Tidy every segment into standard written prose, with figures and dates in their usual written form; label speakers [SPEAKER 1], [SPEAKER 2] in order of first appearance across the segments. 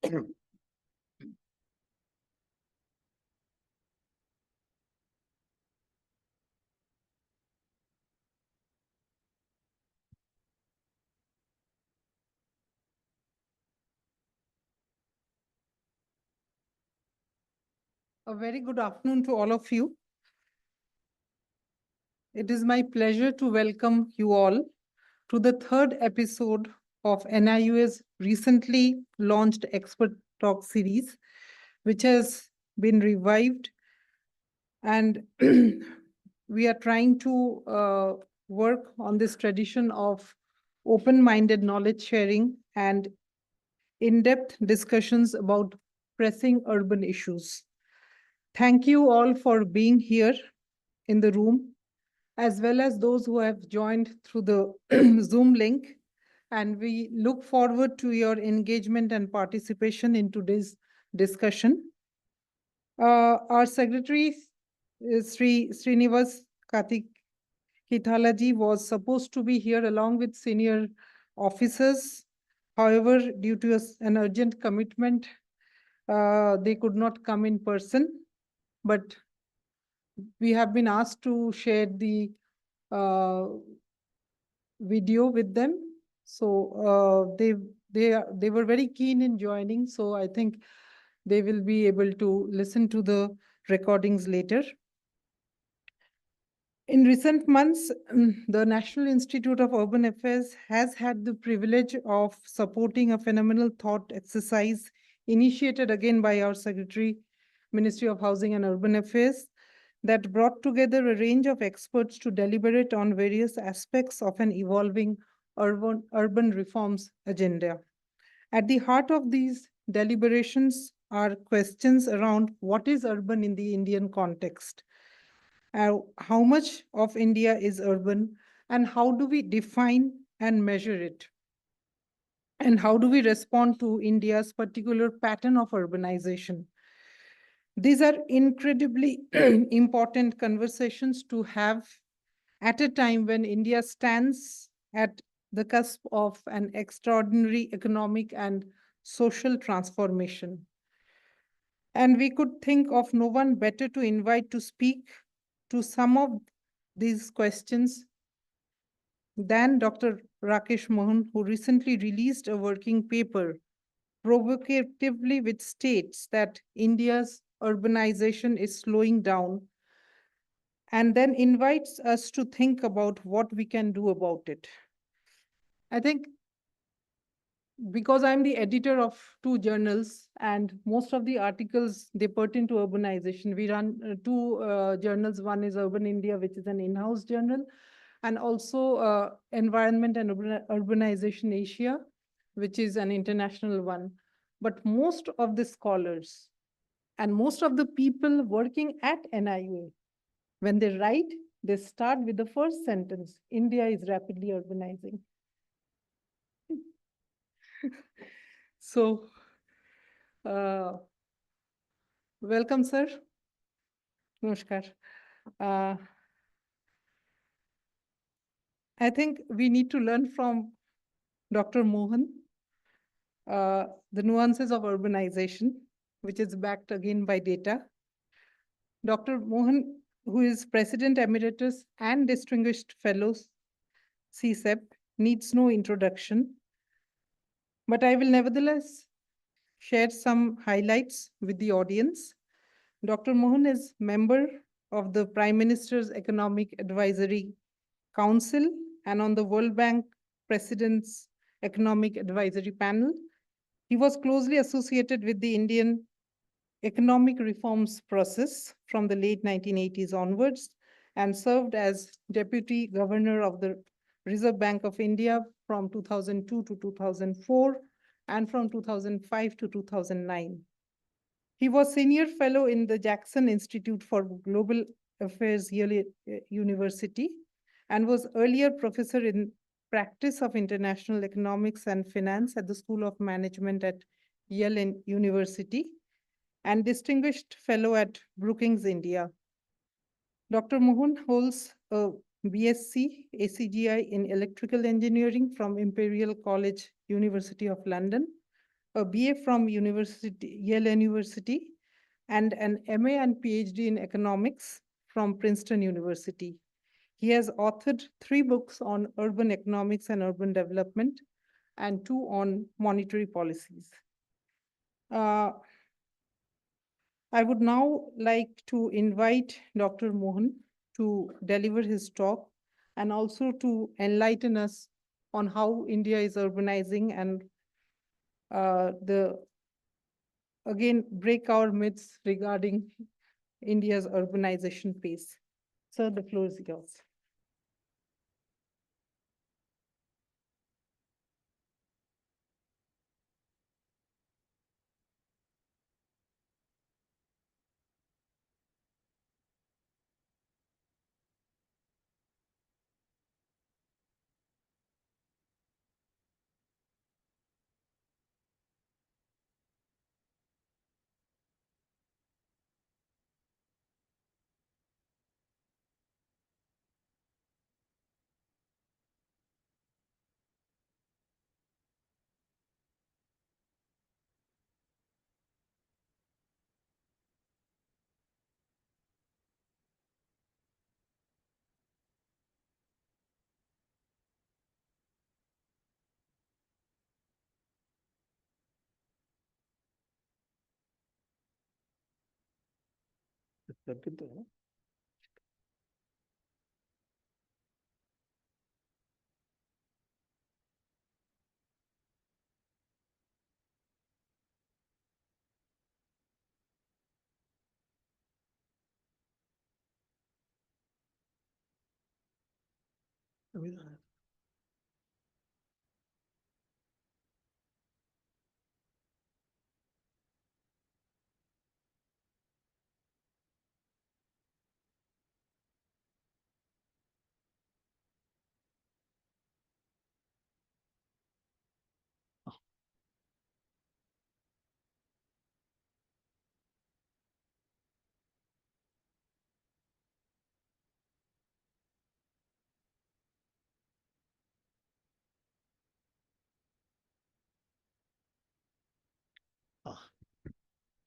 [SPEAKER 1] A very good afternoon to all of you. It is my pleasure to welcome you all to the third episode of NIUA's recently launched Expert Talk Series, which has been revived. And we are trying to work on this tradition of open-minded knowledge sharing and in-depth discussions about pressing urban issues. Thank you all for being here in the room, as well as those who have joined through the Zoom link. And we look forward to your engagement and participation in today's discussion. Our secretary, Sri Srinivas Kitalaji, was supposed to be here along with senior officers. However, due to an urgent commitment, they could not come in person. But we have been asked to share the video with them. So they were very keen in joining. So I think they will be able to listen to the recordings later. In recent months, the National Institute of Urban Affairs has had the privilege of supporting a phenomenal thought exercise initiated again by our Secretary, Ministry of Housing and Urban Affairs, that brought together a range of experts to deliberate on various aspects of an evolving urban reforms agenda. At the heart of these deliberations are questions around what is urban in the Indian context, how much of India is urban, and how do we define and measure it? And how do we respond to India's particular pattern of urbanization? These are incredibly important conversations to have at a time when India stands at the cusp of an extraordinary economic and social transformation. And we could think of no one better to invite to speak to some of these questions than Dr. Rakesh Mohan, who recently released a working paper provocatively which states that India's urbanization is slowing down and then invites us to think about what we can do about it. I think because I'm the editor of two journals and most of the articles, they pertain to urbanization. We run two journals. One is Urban India, which is an in-house journal, and also Environment and Urbanization Asia, which is an international one. But most of the scholars and most of the people working at NIUA, when they write, they start with the first sentence: India is rapidly urbanizing. So, welcome, sir. Namaskar. I think we need to learn from Dr. Mohan the nuances of urbanization, which is backed again by data. Dr. Mohan, who is President Emeritus and Distinguished Fellow, CSEP, needs no introduction. But I will nevertheless share some highlights with the audience. Dr. Mohan is member of the Prime Minister's Economic Advisory Council and on the World Bank President's Economic Advisory Panel. He was closely associated with the Indian economic reforms process from the late 1980s onwards and served as Deputy Governor of the Reserve Bank of India from 2002 to 2004 and from 2005 to 2009. He was Senior Fellow in the Jackson Institute for Global Affairs Yale University and was earlier Professor in Practice of International Economics and Finance at the School of Management at Yale University and Distinguished Fellow at Brookings, India. Dr. Mohan holds a BSc ACGI in Electrical Engineering from Imperial College, University of London, a BA from Yale University, and an MA and PhD in economics from Princeton University. He has authored 3 books on urban economics and urban development and 2 on monetary policies. I would now like to invite Dr. Mohan to deliver his talk and also to enlighten us on how India is urbanizing and again, break our myths regarding India's urbanization pace. Sir, the floor is yours.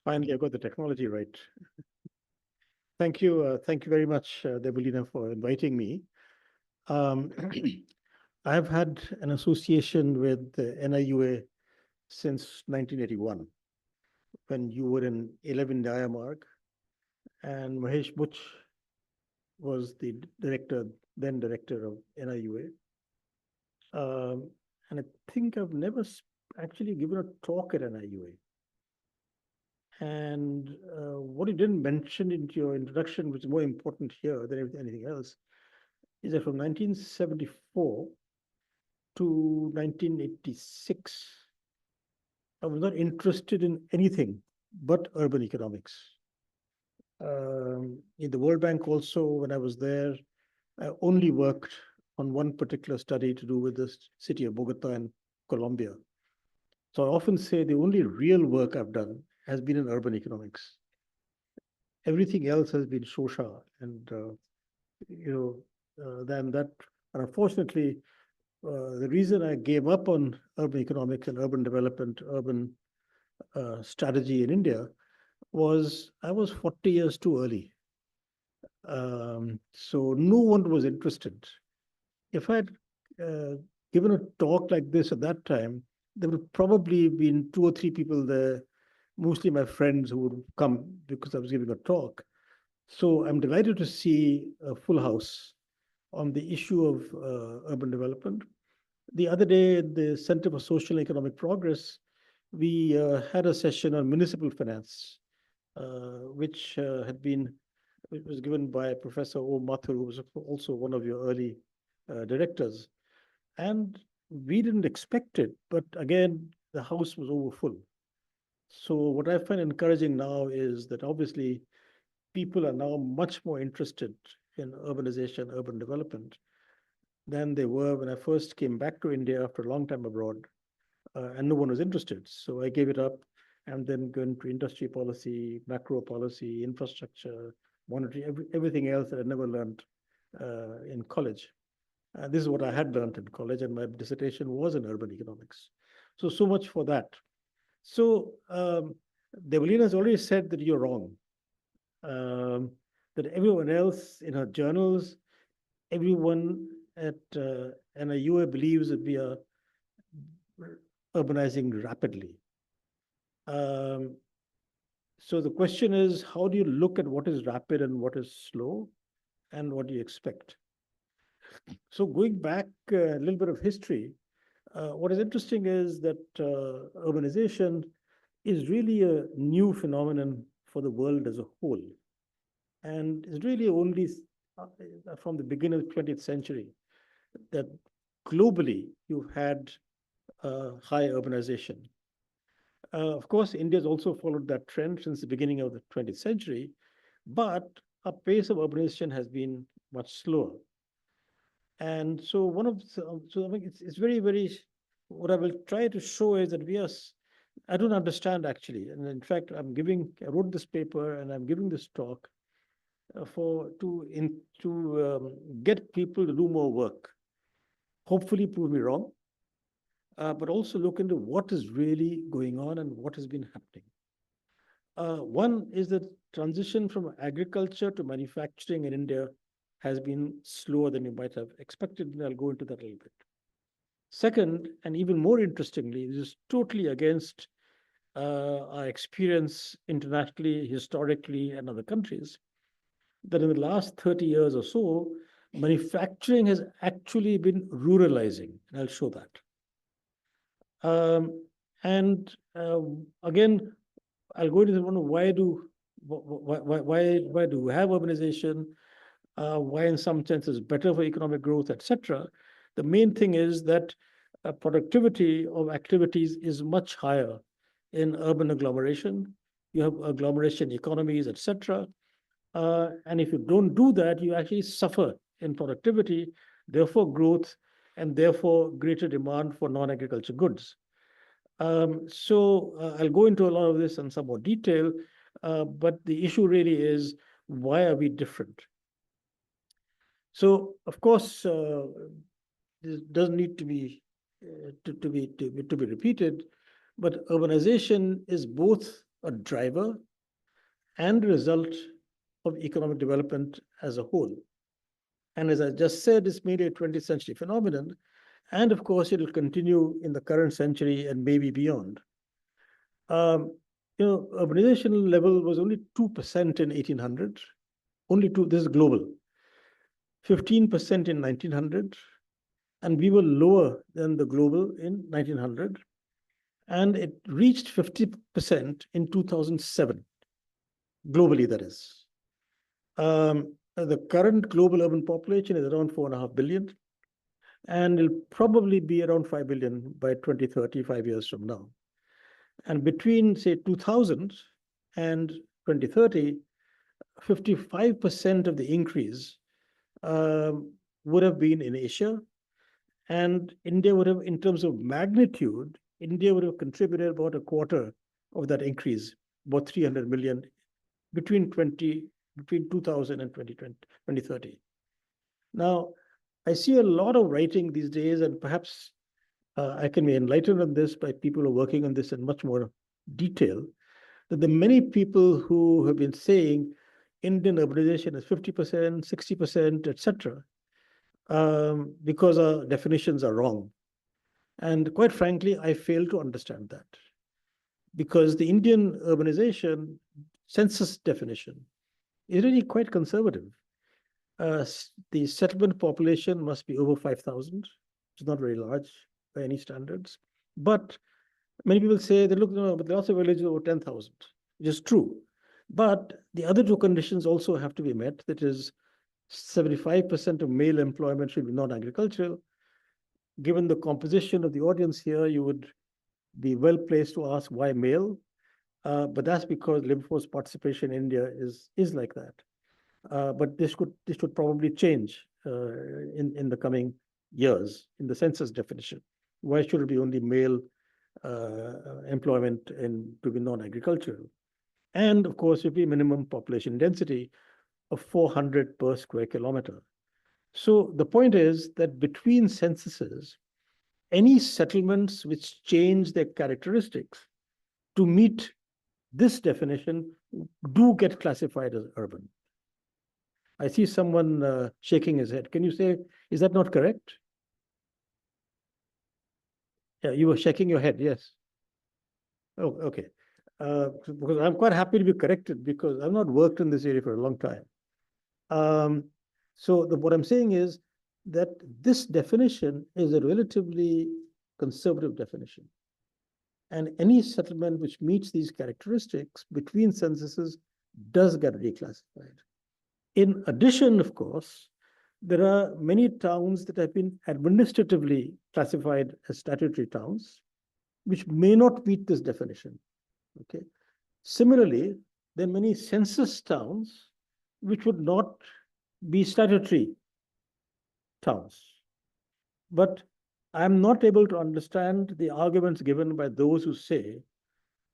[SPEAKER 2] Finally, I got the technology right. Thank you very much, Debulina, for inviting me. I've had an association with the NIUA since 1981, when you were in 11 Diamark, and Mahesh Butch was the then director of NIUA. And I think I've never actually given a talk at NIUA. And what you didn't mention in your introduction, which is more important here than anything else, is that from 1974 to 1986, I was not interested in anything but urban economics. In the World Bank also, when I was there, I only worked on one particular study to do with the city of Bogota in Colombia. So I often say the only real work I've done has been in urban economics. Everything else has been shosha, and then that. And unfortunately, the reason I gave up on urban economics and urban development, urban strategy in India, was I was 40 years too early. So no one was interested. If I had given a talk like this at that time, there would probably been 2 or 3 people there, mostly my friends who would come because I was giving a talk. So I'm delighted to see a full house on the issue of urban development. The other day at the Center for Social and Economic Progress, we had a session on municipal finance, which it was given by Professor O. Mathur, who was also one of your early directors. And we didn't expect it, but again, the house was overfull. So what I find encouraging now is that obviously people are now much more interested in urbanization, urban development, than they were when I first came back to India after a long time abroad, and no one was interested. So I gave it up and then go into industry policy, macro policy, infrastructure, monetary, everything else that I never learned in college. This is what I had learned in college, and my dissertation was in urban economics. So much for that. So Develina has already said that you're wrong. That everyone else in her journals, everyone at NIUA believes that we are urbanizing rapidly. So the question is, how do you look at what is rapid and what is slow, and what do you expect? So going back a little bit of history, what is interesting is that urbanization is really a new phenomenon for the world as a whole. And it's really only from the beginning of the 20th century that globally you've had high urbanization. Of course, India has also followed that trend since the beginning of the 20th century, but our pace of urbanization has been much slower. And so one of so I mean, it's very, very, what I will try to show is that I don't understand actually. And in fact, I wrote this paper and I'm giving this talk to get people to do more work, hopefully prove me wrong, but also look into what is really going on and what has been happening. One is that transition from agriculture to manufacturing in India has been slower than you might have expected, and I'll go into that a little bit. Second, and even more interestingly, this is totally against our experience internationally, historically, and other countries, that in the last 30 years or so, manufacturing has actually been ruralizing, and I'll show that. And again, I'll go into the one, why do we have urbanization? Why in some senses better for economic growth, etc. The main thing is that productivity of activities is much higher in urban agglomeration. You have agglomeration economies, etc. And if you don't do that, you actually suffer in productivity, therefore growth, and therefore greater demand for non-agriculture goods. So I'll go into a lot of this in some more detail, but the issue really is, why are we different? So, of course, this doesn't need to be repeated, but urbanization is both a driver and a result of economic development as a whole. And as I just said, it's mainly a 20th century phenomenon. And of course, it'll continue in the current century and maybe beyond. Urbanization level was only 2% in 1800, only 2, this is global, 15% in 1900, and we were lower than the global in 1900, and it reached 50% in 2007, globally, that is. The current global urban population is around 4.5 billion, and it'll probably be around 5 billion by 2030, 5 years from now. And between, say, 2000 and 2030, 55% of the increase would have been in Asia, and India would have, in terms of magnitude, India would have contributed about a quarter of that increase, about 300 million between 2000 and 2030. Now, I see a lot of writing these days, and perhaps I can be enlightened on this by people who are working on this in much more detail, that the many people who have been saying Indian urbanization is 50%, 60%, etc., because our definitions are wrong. And quite frankly, I fail to understand that, because the Indian urbanization census definition is really quite conservative. The settlement population must be over 5,000, which is not very large by any standards. But many people say that, look, no, but there are also villages over 10,000, which is true. But the other two conditions also have to be met. That is, 75% of male employment should be non-agricultural. Given the composition of the audience here, you would be well placed to ask why male. But that's because labor force participation in India is like that. But this should probably change in the coming years in the census definition. Why should it be only male employment to be non-agricultural? And of course, it be minimum population density of 400 per square kilometer. So the point is that between censuses, any settlements which change their characteristics to meet this definition do get classified as urban. I see someone shaking his head. Can you say, is that not correct? Yeah, you were shaking your head, yes. Oh, okay. Because I'm quite happy to be corrected because I've not worked in this area for a long time. What I'm saying is that this definition is a relatively conservative definition. And any settlement which meets these characteristics between censuses does get reclassified. In addition, of course, there are many towns that have been administratively classified as statutory towns, which may not meet this definition. Okay. Similarly, there are many census towns which would not be statutory towns. But I'm not able to understand the arguments given by those who say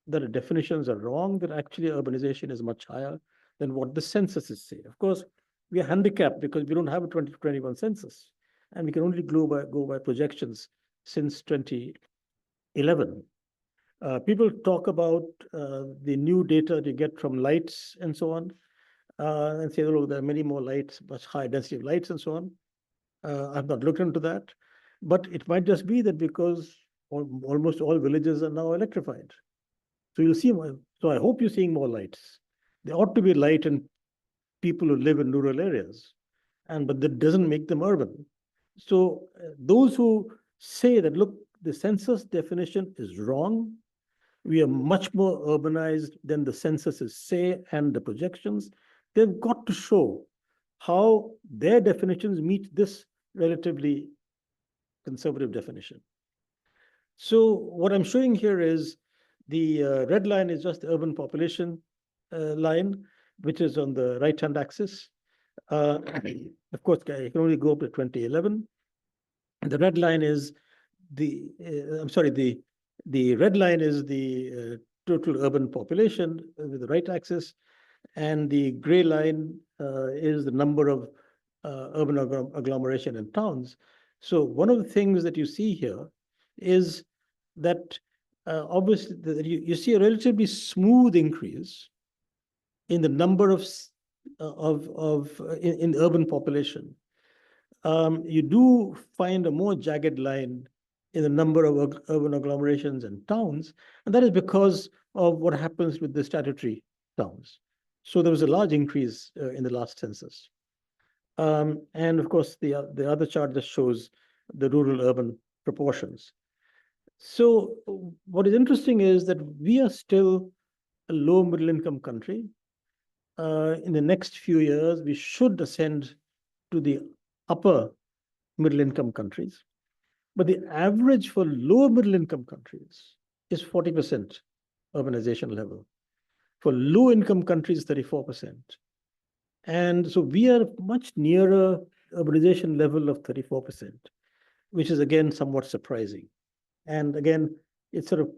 [SPEAKER 2] that the definitions are wrong, that actually urbanization is much higher than what the censuses say. Of course, we are handicapped because we don't have a 2021 census, and we can only go by projections since 2011. People talk about the new data you get from lights and so on, and say, look, there are many more lights, much higher density of lights and so on. I've not looked into that, but it might just be that because almost all villages are now electrified. So you'll see more. So I hope you're seeing more lights. There ought to be light in people who live in rural areas, but that doesn't make them urban. So those who say that, look, the census definition is wrong, we are much more urbanized than the censuses say and the projections, they've got to show how their definitions meet this relatively conservative definition. So what I'm showing here is the red line is just the urban population line, which is on the right-hand axis. Of course, I can only go up to 2011. The red line is the red line is the total urban population with the right axis, and the gray line is the number of urban agglomeration and towns. So one of the things that you see here is that obviously you see a relatively smooth increase in the number of in the urban population. You do find a more jagged line in the number of urban agglomerations and towns, and that is because of what happens with the statutory towns. So there was a large increase in the last census. And of course, the other chart just shows the rural-urban proportions. So what is interesting is that we are still a low middle-income country. In the next few years, we should ascend to the upper middle-income countries. But the average for lower middle-income countries is 40% urbanization level. For low-income countries, 34%. And so we are much nearer urbanization level of 34%, which is again somewhat surprising. And again, it's sort of,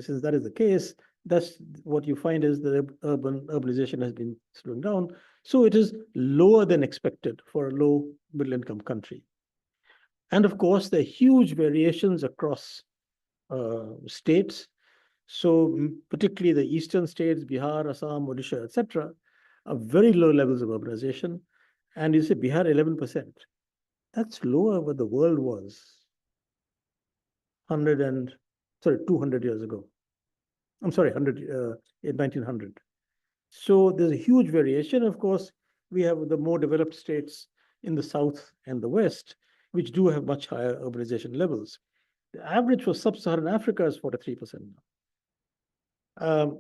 [SPEAKER 2] since that is the case, that's what you find is the urbanization has been slowing down. So it is lower than expected for a low middle income country. And of course, there are huge variations across states. So particularly the eastern states, Bihar, Assam, Odisha, etc., are very low levels of urbanization. And you say Bihar 11%. That's lower what the world was 200 years ago. I'm sorry, 100 in 1900. So there's a huge variation. Of course, we have the more developed states in the south and the west, which do have much higher urbanization levels. The average for sub-Saharan Africa is 43% now.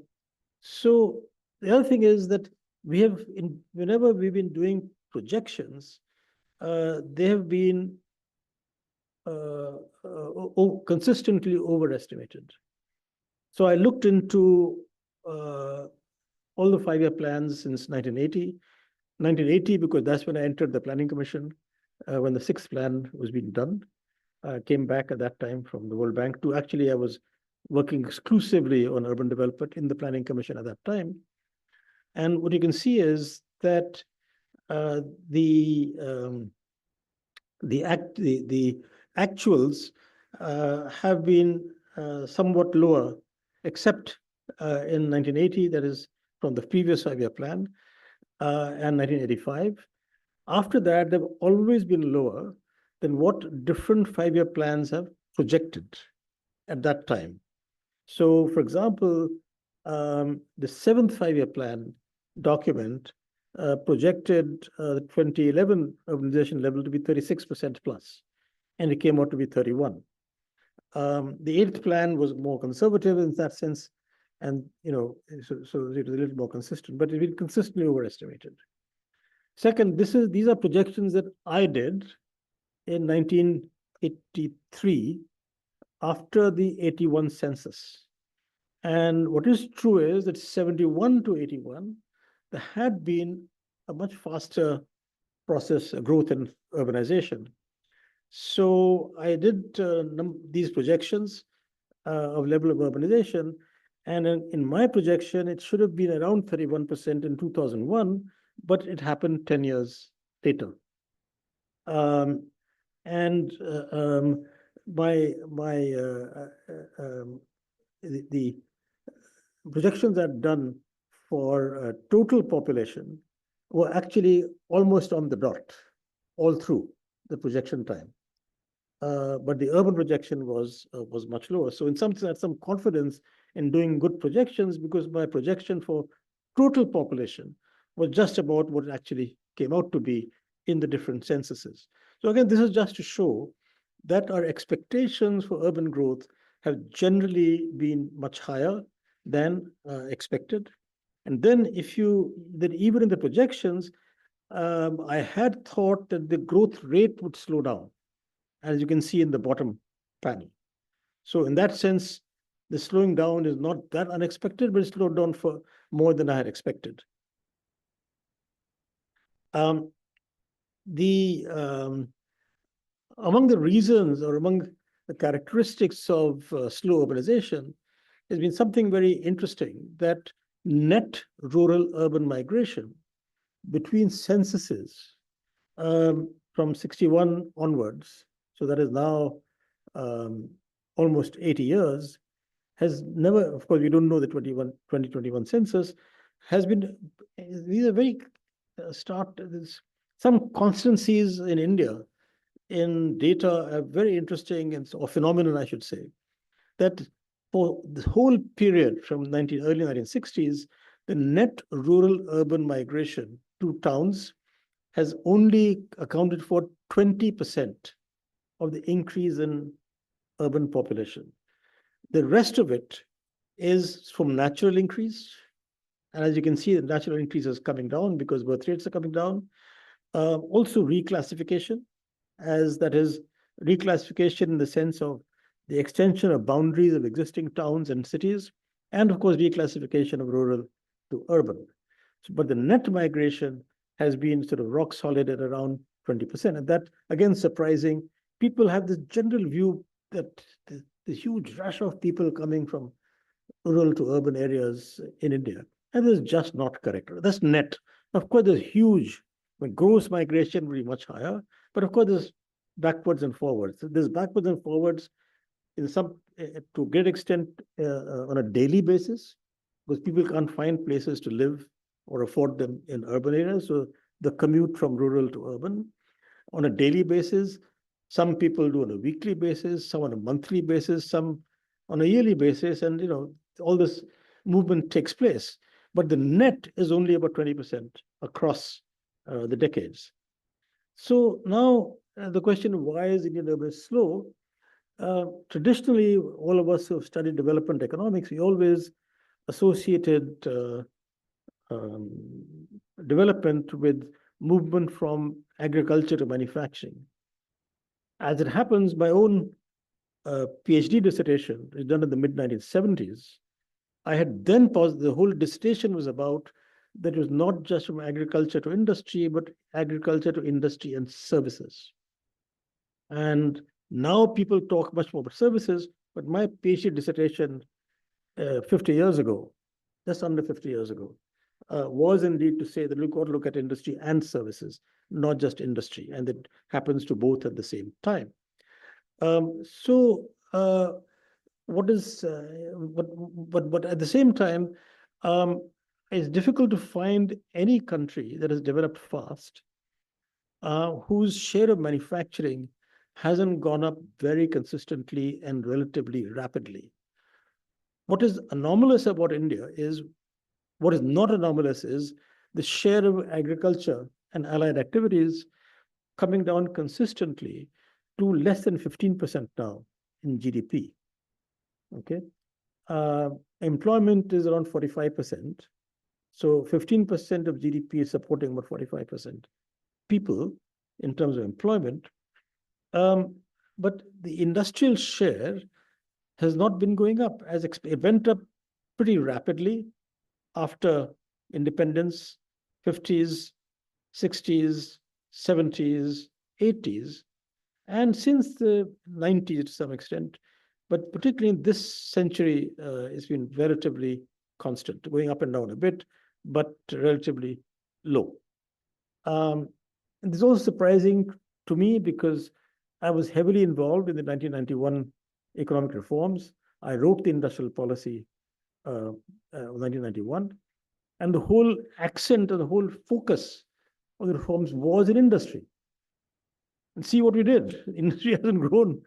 [SPEAKER 2] So the other thing is that we have, whenever we've been doing projections, they have been consistently overestimated. So I looked into all the 5-year plans since 1980. 1980, because that's when I entered the Planning Commission, when the 6th plan was being done. Came back at that time from the World Bank to actually, I was working exclusively on urban development in the Planning Commission at that time. And what you can see is that the actuals have been somewhat lower except in 1980, that is from the previous 5-year plan, and 1985. After that, they've always been lower than what different 5-year plans have projected at that time. So, for example, the 7th 5-year plan document projected the 2011 urbanization level to be 36% plus, and it came out to be 31. The 8th plan was more conservative in that sense, and so it was a little more consistent, but it's been consistently overestimated. Second, these are projections that I did in 1983 after the 81 census. And what is true is that 71 to 81, there had been a much faster process, growth in urbanization. So I did these projections of level of urbanization. And in my projection, it should have been around 31% in 2001, but it happened 10 years later. The projections are done for total population were actually almost on the dot all through the projection time. But the urban projection was much lower. So in some sense, I had some confidence in doing good projections because my projection for total population was just about what it actually came out to be in the different censuses. So again, this is just to show that our expectations for urban growth have generally been much higher than expected. And then even in the projections, I had thought that the growth rate would slow down, as you can see in the bottom panel. So in that sense, the slowing down is not that unexpected, but it slowed down for more than I had expected. Among the reasons or among the characteristics of slow urbanization has been something very interesting, that net rural-urban migration between censuses from 61 onwards, so that is now almost 80 years, has never, of course, we don't know the 2021 census, has been, these are very there's some constancies in India in data are very interesting, or phenomenon, I should say, that for the whole period from early 1960s, the net rural-urban migration to towns has only accounted for 20% of the increase in urban population. The rest of it is from natural increase. And as you can see, the natural increase is coming down because birth rates are coming down. Also reclassification, that is reclassification in the sense of the extension of boundaries of existing towns and cities, and of course, reclassification of rural to urban. But the net migration has been sort of rock solid at around 20%. And that, again, surprising. People have this general view that the huge rush of people coming from rural to urban areas in India. And this is just not correct. That's net. Of course, there's huge, gross migration will be much higher, but of course, there's backwards and forwards. There's backwards and forwards in some, to a great extent, on a daily basis, because people can't find places to live or afford them in urban areas. So the commute from rural to urban on a daily basis, some people do on a weekly basis, some on a monthly basis, some on a yearly basis, and all this movement takes place. But the net is only about 20% across the decades. So now the question of why is Indian urban slow? Traditionally, all of us who have studied development economics, we always associated development with movement from agriculture to manufacturing. As it happens, my own PhD dissertation is done in the mid-1970s. I had then paused, the whole dissertation was about that it was not just from agriculture to industry, but agriculture to industry and services. And now people talk much more about services, but my PhD dissertation 50 years ago, just under 50 years ago, was indeed to say that we've got to look at industry and services, not just industry, and it happens to both at the same time. what is, but at the same time, it's difficult to find any country that has developed fast, whose share of manufacturing hasn't gone up very consistently and relatively rapidly. What is anomalous about India is, what is not anomalous is the share of agriculture and allied activities coming down consistently to less than 15% now in GDP. Okay. Employment is around 45%. So 15% of GDP is supporting about 45% people in terms of employment. But the industrial share has not been going up. It went up pretty rapidly after independence, 50s, 60s, 70s, 80s, and since the 90s to some extent. But particularly in this century, it's been relatively constant, going up and down a bit, but relatively low. And this is also surprising to me because I was heavily involved in the 1991 economic reforms. I wrote the industrial policy of 1991, and the whole accent and the whole focus of the reforms was in industry. And see what we did. Industry hasn't grown.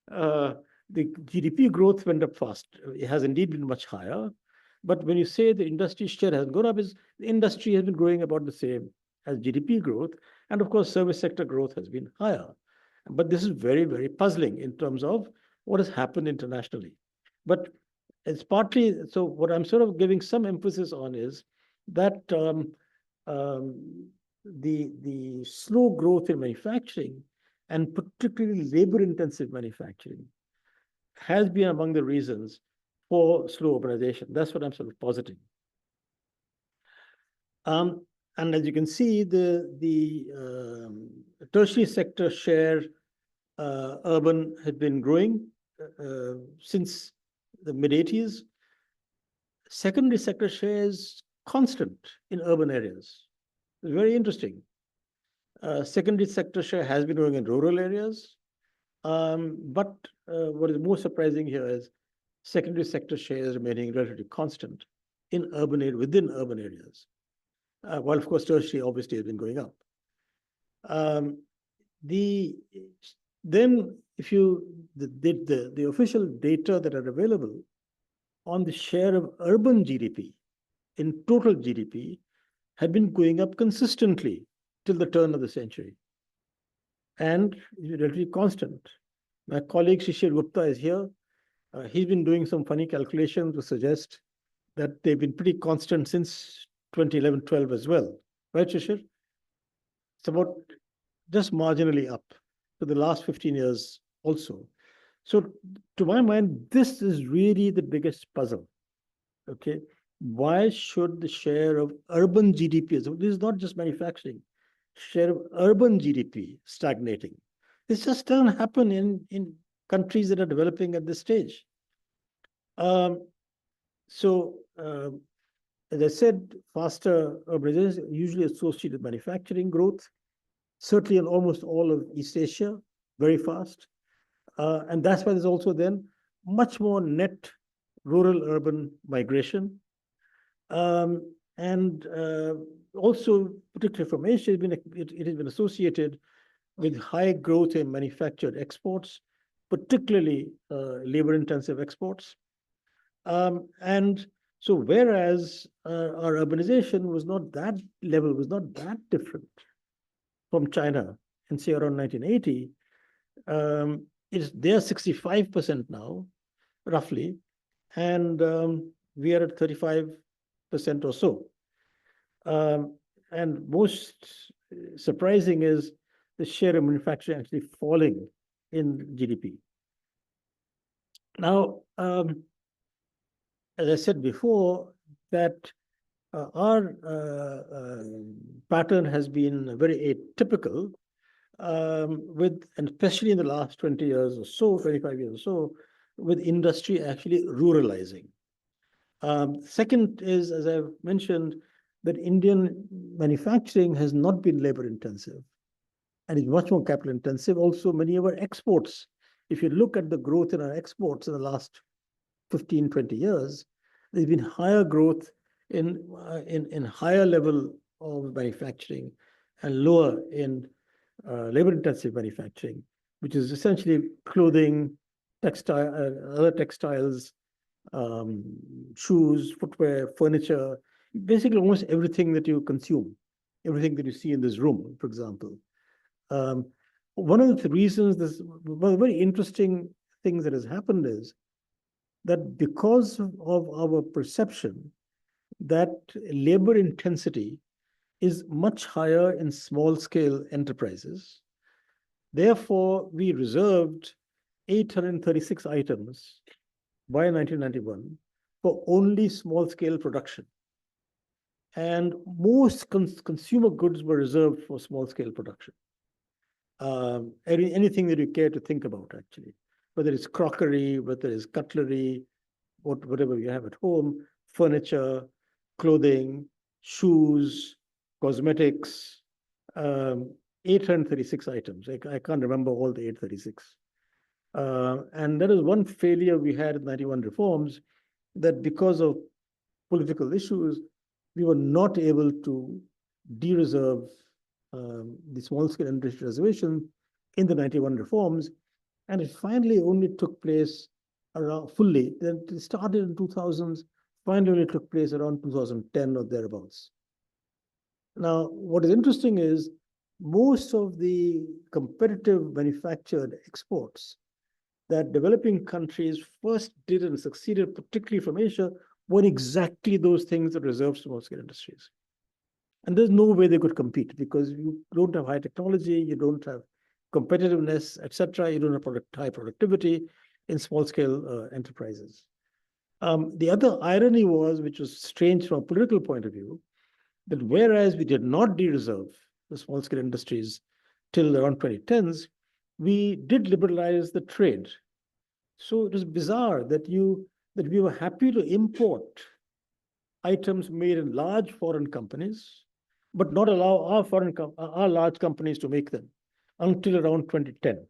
[SPEAKER 2] The GDP growth went up fast. It has indeed been much higher. But when you say the industry share hasn't gone up, the industry has been growing about the same as GDP growth. And of course, service sector growth has been higher. But this is very, very puzzling in terms of what has happened internationally. But it's partly, so what I'm sort of giving some emphasis on is that the slow growth in manufacturing, and particularly labor-intensive manufacturing, has been among the reasons for slow urbanization. That's what I'm sort of positing. And as you can see, the tertiary sector share, urban, had been growing since the mid-80s. Secondary sector share is constant in urban areas. It's very interesting. Secondary sector share has been growing in rural areas. But what is more surprising here is secondary sector share is remaining relatively constant in within urban areas. While of course tertiary obviously has been going up. Then if you the official data that are available on the share of urban GDP in total GDP had been going up consistently till the turn of the century, and relatively constant. My colleague Shishir Gupta is here. He's been doing some funny calculations to suggest that they've been pretty constant since 2011-12 as well. Right, Shishir? It's about just marginally up for the last 15 years also. So to my mind, this is really the biggest puzzle. Okay. Why should the share of urban GDP, so this is not just manufacturing, share of urban GDP stagnating? This just doesn't happen in countries that are developing at this stage. As I said, faster urbanization is usually associated with manufacturing growth, certainly in almost all of East Asia, very fast. And that's why there's also then much more net rural-urban migration. And also, particularly from Asia, it has been associated with high growth in manufactured exports, particularly labor-intensive exports. And so whereas our urbanization was not that different from China in, say, around 1980, they're 65% now, roughly, and we are at 35% or so. And most surprising is the share of manufacturing actually falling in GDP. Now, as I said before, that our pattern has been very atypical, and especially in the last 20 years or so, 25 years or so, with industry actually ruralizing. Second is, as I've mentioned, that Indian manufacturing has not been labor intensive and is much more capital intensive. Also, many of our exports if you look at the growth in our exports in the last 15, 20 years, there's been higher growth in higher level of manufacturing and lower in labor-intensive manufacturing, which is essentially clothing, other textiles, shoes, footwear, furniture, basically almost everything that you consume, everything that you see in this room, for example. One of the reasons one of the very interesting things that has happened is that because of our perception that labor intensity is much higher in small scale enterprises, therefore we reserved 836 items by 1991 for only small scale production. And most consumer goods were reserved for small scale production. Anything that you care to think about, actually, whether it's crockery, whether it's cutlery, whatever you have at home, furniture, clothing, shoes, cosmetics, 836 items. I can't remember all the 836. And that is one failure we had in 91 reforms, that because of political issues, we were not able to de-reserve the small-scale industry reservation in the 91 reforms. And it finally only took place around fully. Then it started in 2000s, finally only took place around 2010 or thereabouts. Now, what is interesting is most of the competitive manufactured exports that developing countries first did and succeeded, particularly from Asia, were exactly those things that reserved small-scale industries. And there's no way they could compete because you don't have high technology, you don't have competitiveness, etc. You don't have high productivity in small-scale enterprises. The other irony was, which was strange from a political point of view, that whereas we did not de-reserve the small-scale industries till around 2010s, we did liberalize the trade. So it was bizarre that we were happy to import items made in large foreign companies, but not allow our large companies to make them until around 2010.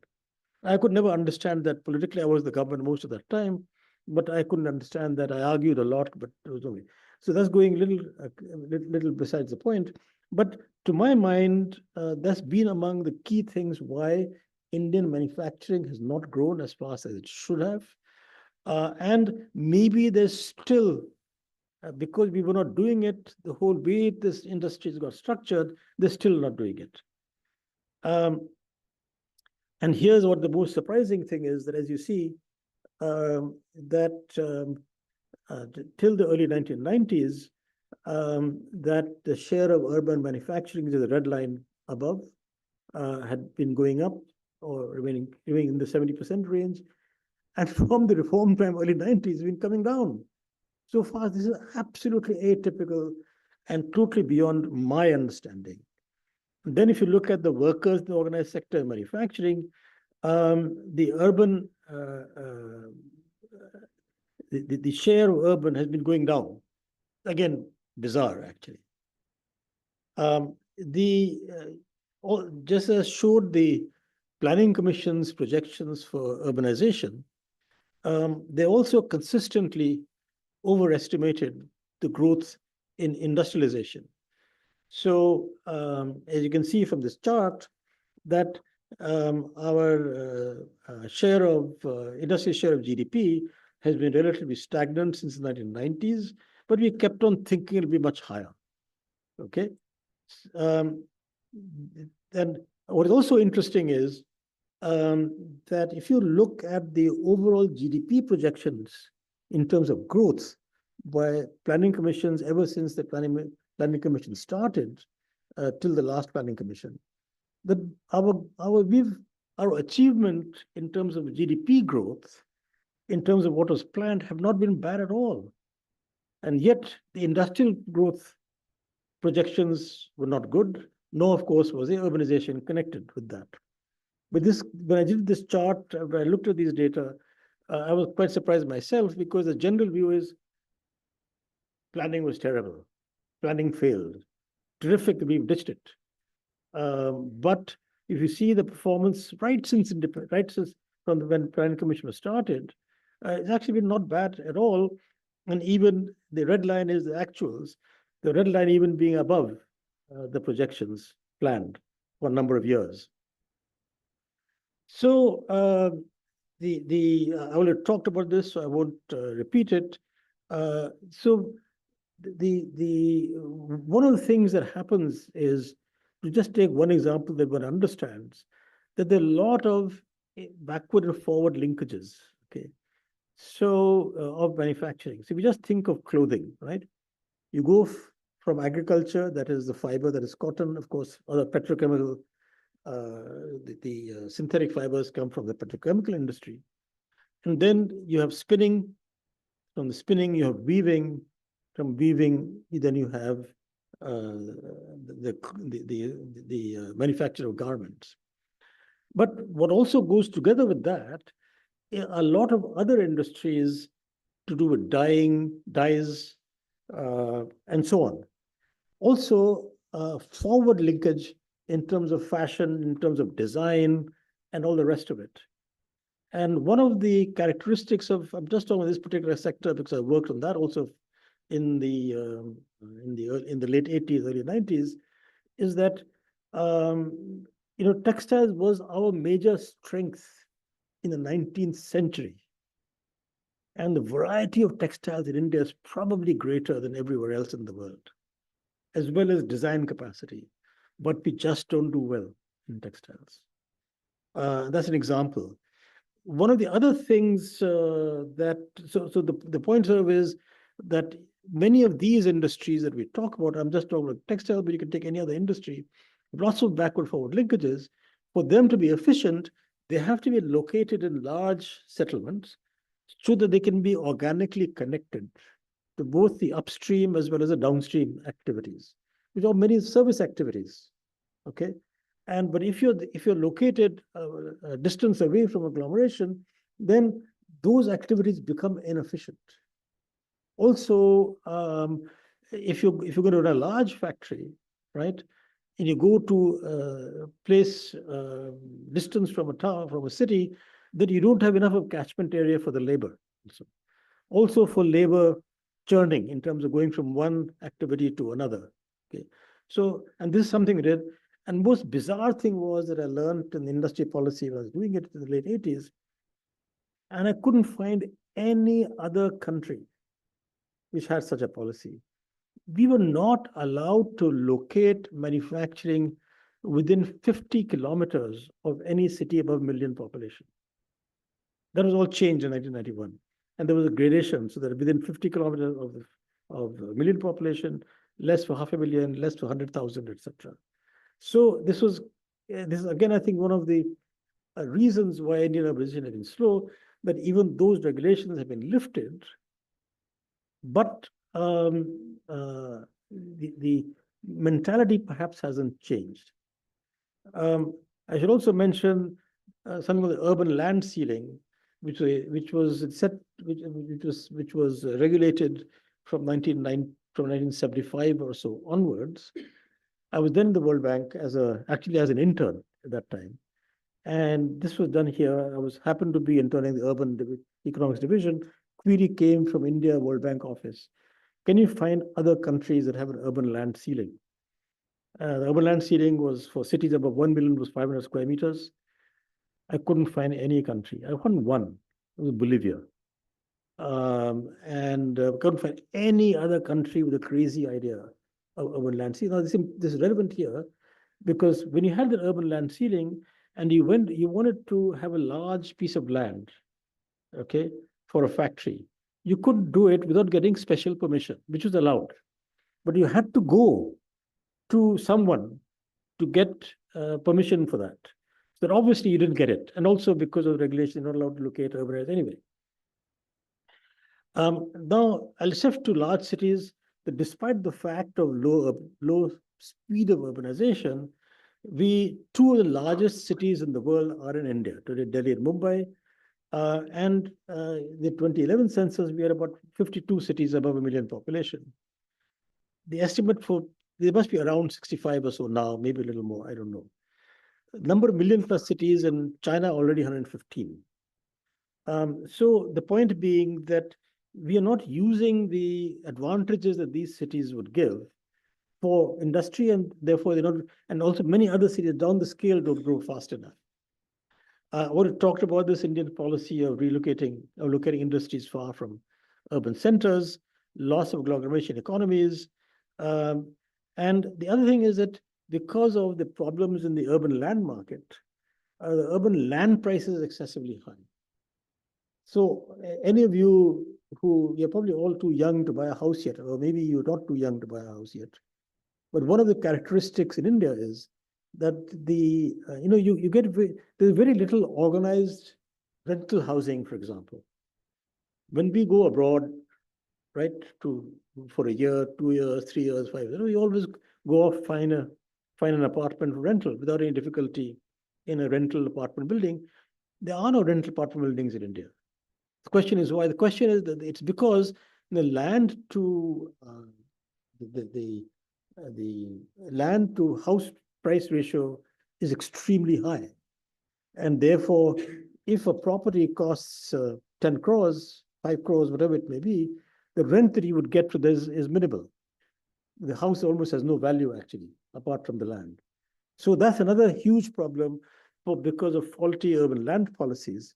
[SPEAKER 2] I could never understand that politically. I was the government most of that time, but I couldn't understand that. I argued a lot, but it was only. So that's going little besides the point. But to my mind, that's been among the key things why Indian manufacturing has not grown as fast as it should have. And maybe there's still, because we were not doing it, the whole way this industry has got structured, they're still not doing it. And here's what the most surprising thing is, that as you see, that till the early 1990s, that the share of urban manufacturing, which is the red line above, had been going up or remaining in the 70% range. And from the reform time, early 90s, it's been coming down. So far, this is absolutely atypical and totally beyond my understanding. And then if you look at the workers in the organized sector in manufacturing, the urban, the share of urban has been going down. Again, bizarre, actually. Just as showed the Planning Commission's projections for urbanization, they also consistently overestimated the growth in industrialization. So as you can see from this chart, that our share of industry share of GDP has been relatively stagnant since the 1990s, but we kept on thinking it'll be much higher. Okay. And what is also interesting is that if you look at the overall GDP projections in terms of growth by planning commissions ever since the planning commission started till the last planning commission, that our achievement in terms of GDP growth, in terms of what was planned, have not been bad at all. And yet the industrial growth projections were not good, nor of course was the urbanization connected with that. But when I did this chart, when I looked at these data, I was quite surprised myself, because the general view is planning was terrible. Planning failed. Terrific, we've ditched it. But if you see the performance right since from when Planning Commission was started, it's actually been not bad at all. And even the red line is the actuals, the red line even being above the projections planned for a number of years. So I already talked about this, so I won't repeat it. So one of the things that happens is, to just take one example that one understands, that there are a lot of backward and forward linkages, okay? So of manufacturing. So we just think of clothing, right? You go from agriculture, that is the fiber, that is cotton, of course, other petrochemical, synthetic fibers come from the petrochemical industry. And then you have spinning. From the spinning, you have weaving. From weaving, then you have the manufacture of garments. But what also goes together with that, a lot of other industries to do with dyeing, dyes, and so on. Also, forward linkage in terms of fashion, in terms of design, and all the rest of it. And one of the characteristics of, I'm just talking about this particular sector because I worked on that also in the late 80s, early 90s, is that textiles was our major strength in the 19th century. And the variety of textiles in India is probably greater than everywhere else in the world, as well as design capacity. But we just don't do well in textiles. That's an example. One of the other things so the point sort of is that many of these industries that we talk about, I'm just talking about textile, but you can take any other industry, lots of backward forward linkages. For them to be efficient, they have to be located in large settlements so that they can be organically connected to both the upstream as well as the downstream activities, which are many service activities. Okay. But if you're located a distance away from agglomeration, then those activities become inefficient. Also, if you're going to run a large factory, right, and you go to a place distance from a town, from a city, then you don't have enough of catchment area for the labor. Also for labor churning in terms of going from one activity to another. Okay, so and this is something we did. And most bizarre thing was that I learned in industry policy when I was doing it in the late 80s, and I couldn't find any other country which had such a policy. We were not allowed to locate manufacturing within 50 kilometers of any city above 1 million population. That was all changed in 1991. And there was a gradation so that within 50 kilometers of 1 million population, less for 500,000, less for 100,000, etc. So this is again, I think, one of the reasons why Indian urbanization has been slow, that even those regulations have been lifted, but the mentality perhaps hasn't changed. I should also mention something called the urban land ceiling, which was regulated from 1975 or so onwards. I was then in the World Bank actually as an intern at that time. And this was done here. I happened to be interning the Urban Economics Division. Query came from India World Bank office. Can you find other countries that have an urban land ceiling? The urban land ceiling was for cities above 1 million was 500 square meters. I couldn't find any country. I found one. It was Bolivia. Couldn't find any other country with a crazy idea of urban land ceiling. Now, this is relevant here because when you had the urban land ceiling and you wanted to have a large piece of land, okay, for a factory, you couldn't do it without getting special permission, which was allowed. But you had to go to someone to get permission for that. So that obviously you didn't get it. And also because of regulation, you're not allowed to locate urban areas anyway. Now, I'll shift to large cities that despite the fact of low speed of urbanization, two of the largest cities in the world are in India, today Delhi and Mumbai. The 2011 census, we are about 52 cities above 1 million population. The estimate there must be around 65 or so now, maybe a little more, I don't know. Number of million plus cities in China, already 115. So the point being that we are not using the advantages that these cities would give for industry, and therefore they're not, and also many other cities down the scale don't grow fast enough. I already talked about this Indian policy of relocating or locating industries far from urban centers, loss of agglomeration economies. And the other thing is that because of the problems in the urban land market, the urban land price is excessively high. So any of you who, you're probably all too young to buy a house yet, or maybe you're not too young to buy a house yet. But one of the characteristics in India is that you get there's very little organized rental housing, for example. When we go abroad, right, for a year, 2 years, 3 years, 5 years, we always go off find an apartment rental without any difficulty in a rental apartment building. There are no rental apartment buildings in India. The question is why? The question is that it's because the land to the land to house price ratio is extremely high. And therefore, if a property costs 10 crores, 5 crores, whatever it may be, the rent that you would get for this is minimal. The house almost has no value actually, apart from the land. So that's another huge problem because of faulty urban land policies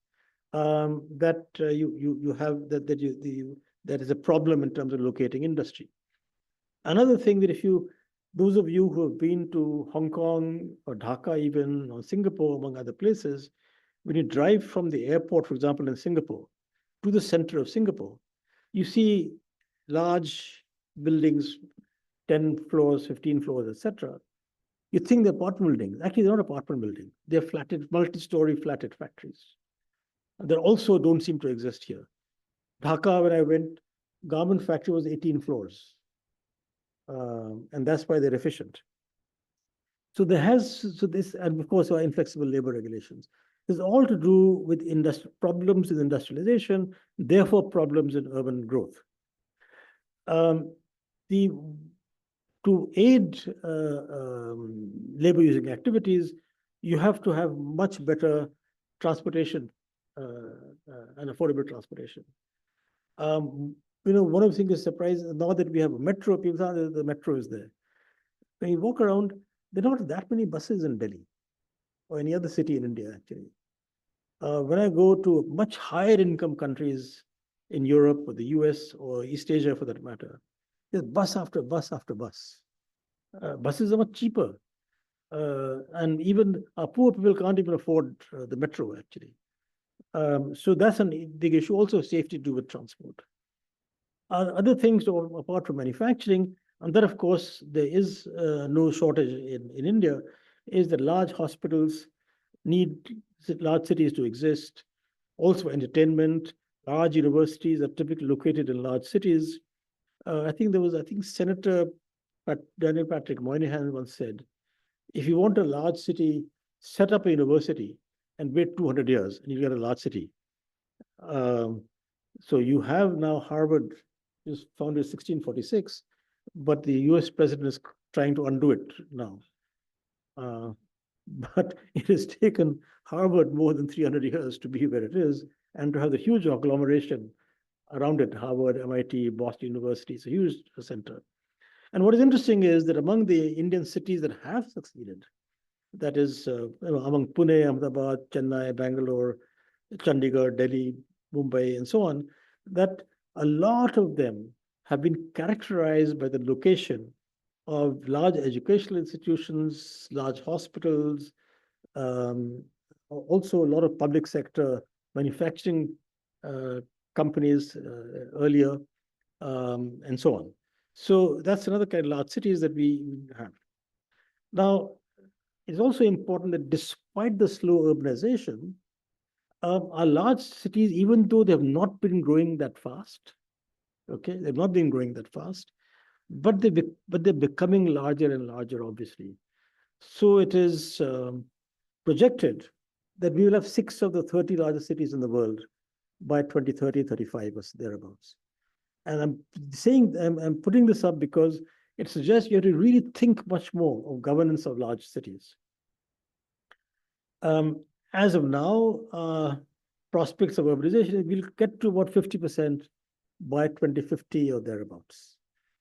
[SPEAKER 2] that you have that is a problem in terms of locating industry. Another thing that those of you who have been to Hong Kong or Dhaka even, or Singapore, among other places, when you drive from the airport, for example, in Singapore, to the center of Singapore, you see large buildings, 10 floors, 15 floors, etc. You think they're apartment buildings. Actually, they're not apartment buildings. They're flatted, multi-story flatted factories. That also don't seem to exist here. Dhaka, when I went, garment factory was 18 floors. And that's why they're efficient. So this, and of course, our inflexible labor regulations. This is all to do with problems in industrialization, therefore problems in urban growth. To aid labor using activities, you have to have much better transportation and affordable transportation. One of the things is surprising, now that we have a metro, people say the metro is there. When you walk around, there are not that many buses in Delhi or any other city in India, actually. When I go to much higher income countries in Europe or the US or East Asia for that matter, there's bus after bus after bus. Buses are much cheaper. And even poor people can't even afford the metro, actually. So that's a big issue. Also, safety to do with transport. Other things apart from manufacturing, and that, of course, there is no shortage in India, is that large hospitals need large cities to exist. Also, entertainment, large universities are typically located in large cities. I think Senator Daniel Patrick Moynihan once said, if you want a large city, set up a university and wait 200 years and you get a large city. So you have now Harvard, was founded in 1646, but the US president is trying to undo it now. But it has taken Harvard more than 300 years to be where it is and to have the huge agglomeration around it, Harvard, MIT, Boston University, it's a huge center. And what is interesting is that among the Indian cities that have succeeded, that is among Pune, Ahmedabad, Chennai, Bangalore, Chandigarh, Delhi, Mumbai, and so on, that a lot of them have been characterized by the location of large educational institutions, large hospitals, also a lot of public sector manufacturing companies earlier, and so on. So that's another kind of large cities that we have. Now, it's also important that despite the slow urbanization, our large cities, even though they have not been growing that fast, okay, they've not been growing that fast, but they're becoming larger and larger, obviously. So it is projected that we will have 6 of the 30 largest cities in the world by 2030, 35 or thereabouts. And I'm putting this up because it suggests you have to really think much more of governance of large cities. As of now, prospects of urbanization, we'll get to about 50% by 2050 or thereabouts,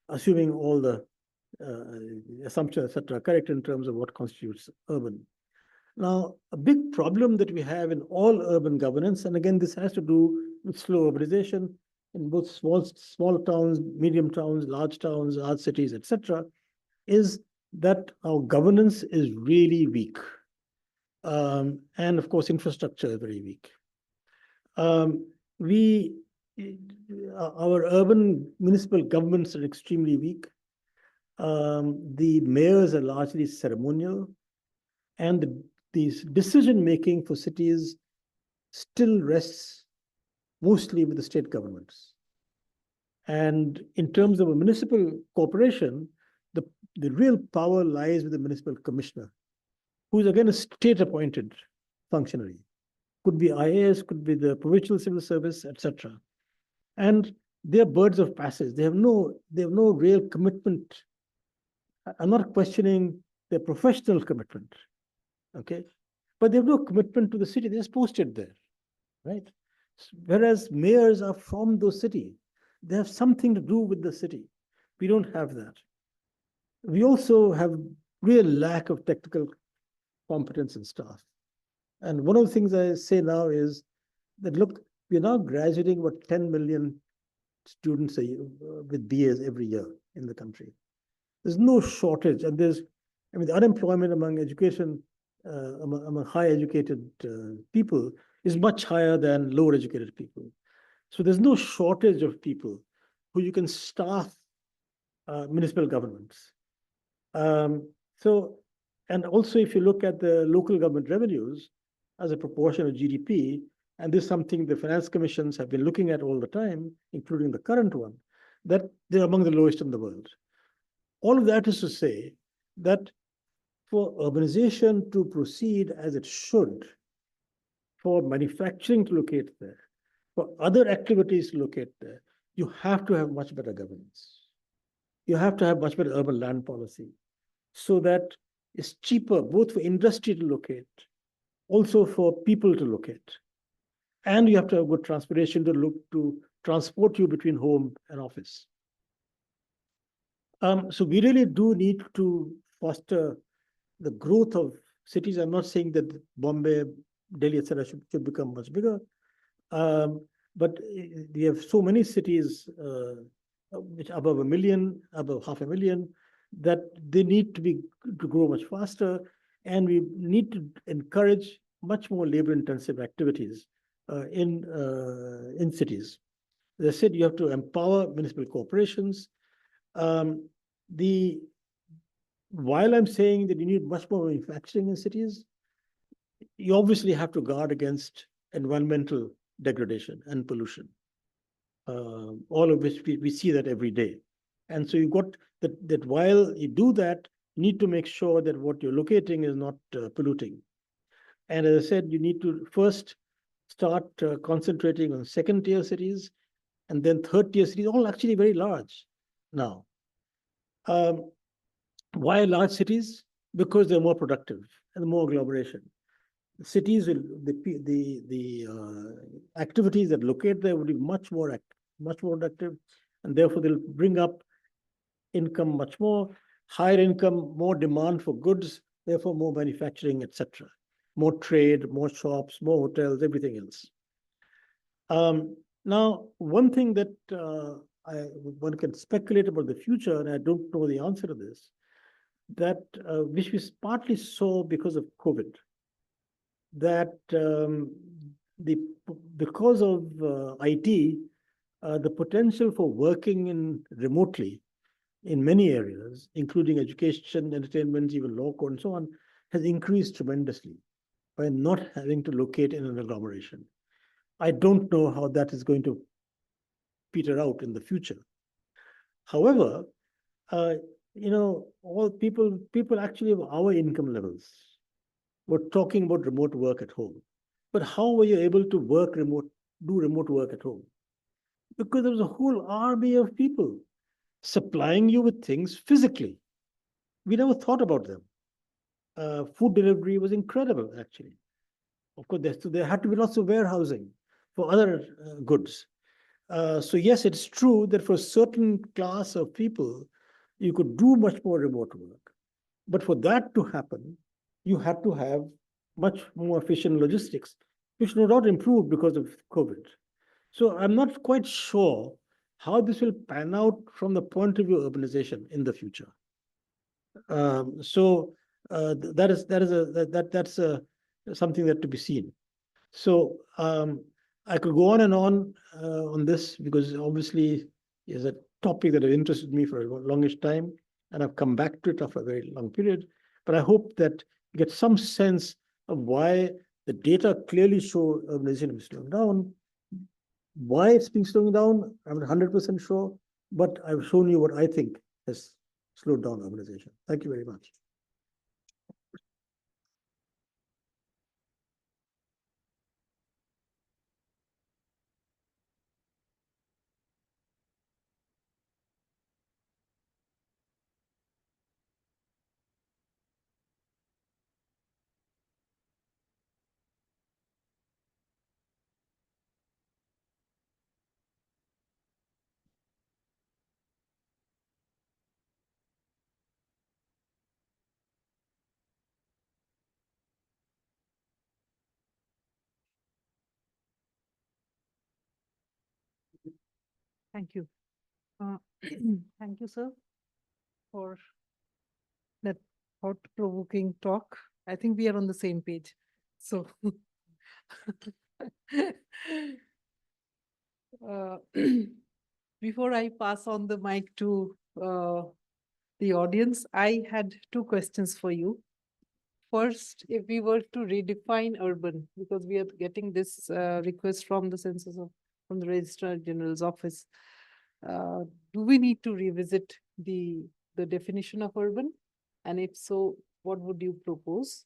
[SPEAKER 2] assuming all the assumptions, etc., are correct in terms of what constitutes urban. Now, a big problem that we have in all urban governance, and again, this has to do with slow urbanization in both small towns, medium towns, large cities, etc., is that our governance is really weak. And of course, infrastructure is very weak. Our urban municipal governments are extremely weak. The mayors are largely ceremonial, and these decision-making for cities still rests mostly with the state governments. And in terms of a municipal corporation, the real power lies with the municipal commissioner, who is again a state-appointed functionary. Could be IAS, could be the provincial civil service, etc. And they're birds of passage. They have no real commitment. I'm not questioning their professional commitment, okay? But they have no commitment to the city. They're just posted there, right? Whereas mayors are from those cities. They have something to do with the city. We don't have that. We also have real lack of technical competence in staff. And one of the things I say now is that, look, we're now graduating about 10 million students a year, with BAs every year in the country. There's no shortage, and the unemployment among among high educated people is much higher than lower educated people. So there's no shortage of people who you can staff municipal governments. And also, if you look at the local government revenues as a proportion of GDP, and this is something the finance commissions have been looking at all the time, including the current one, that they're among the lowest in the world. All of that is to say that for urbanization to proceed as it should, for manufacturing to locate there, for other activities to locate there, you have to have much better governance. You have to have much better urban land policy so that it's cheaper both for industry to locate, also for people to locate. And you have to have good transportation to transport you between home and office. So we really do need to foster the growth of cities. I'm not saying that Bombay, Delhi, etc., should become much bigger, but we have so many cities which are above 1 million, above 500,000, that they need to grow much faster, and we need to encourage much more labor-intensive activities in cities. As I said, you have to empower municipal corporations. While I'm saying that you need much more manufacturing in cities, you obviously have to guard against environmental degradation and pollution, all of which we see that every day. And so you've got that while you do that, you need to make sure that what you're locating is not polluting. And as I said, you need to first start concentrating on second-tier cities, and then third-tier cities, all actually very large now. Why large cities? Because they're more productive and more agglomeration. Cities, the activities that locate there will be much more productive, and therefore they'll bring up income much more, higher income, more demand for goods, therefore more manufacturing, etc., more trade, more shops, more hotels, everything else. Now, one thing that one can speculate about the future, and I don't know the answer to this, that which we partly saw because of COVID, that because of IT, the potential for working remotely in many areas, including education, entertainment, even law court, and so on, has increased tremendously by not having to locate in an agglomeration. I don't know how that is going to peter out in the future. However, all people actually of our income levels were talking about remote work at home. But how were you able to do remote work at home? Because there was a whole army of people supplying you with things physically. We never thought about them. Food delivery was incredible, actually. Of course, there had to be lots of warehousing, for other goods. So yes, it's true that for a certain class of people, you could do much more remote work. But for that to happen, you had to have much more efficient logistics, which no doubt improved because of COVID. So I'm not quite sure how this will pan out from the point of view of urbanization in the future. So that's something that to be seen. So I could go on this because obviously is a topic that has interested me for a longish time, and I've come back to it after a very long period. But I hope that you get some sense of why the data clearly show urbanization is slowing down. Why it's been slowing down, I'm not 100% sure, but I've shown you what I think has slowed down urbanization. Thank you very much.
[SPEAKER 1] Thank you. Thank you, sir, for that thought-provoking talk. I think we are on the same page. So uh, before I pass on the mic to the audience, I had two questions for you. First, if we were to redefine urban, because we are getting this request from the from the Registrar General's office, do we need to revisit the definition of urban? And if so, what would you propose?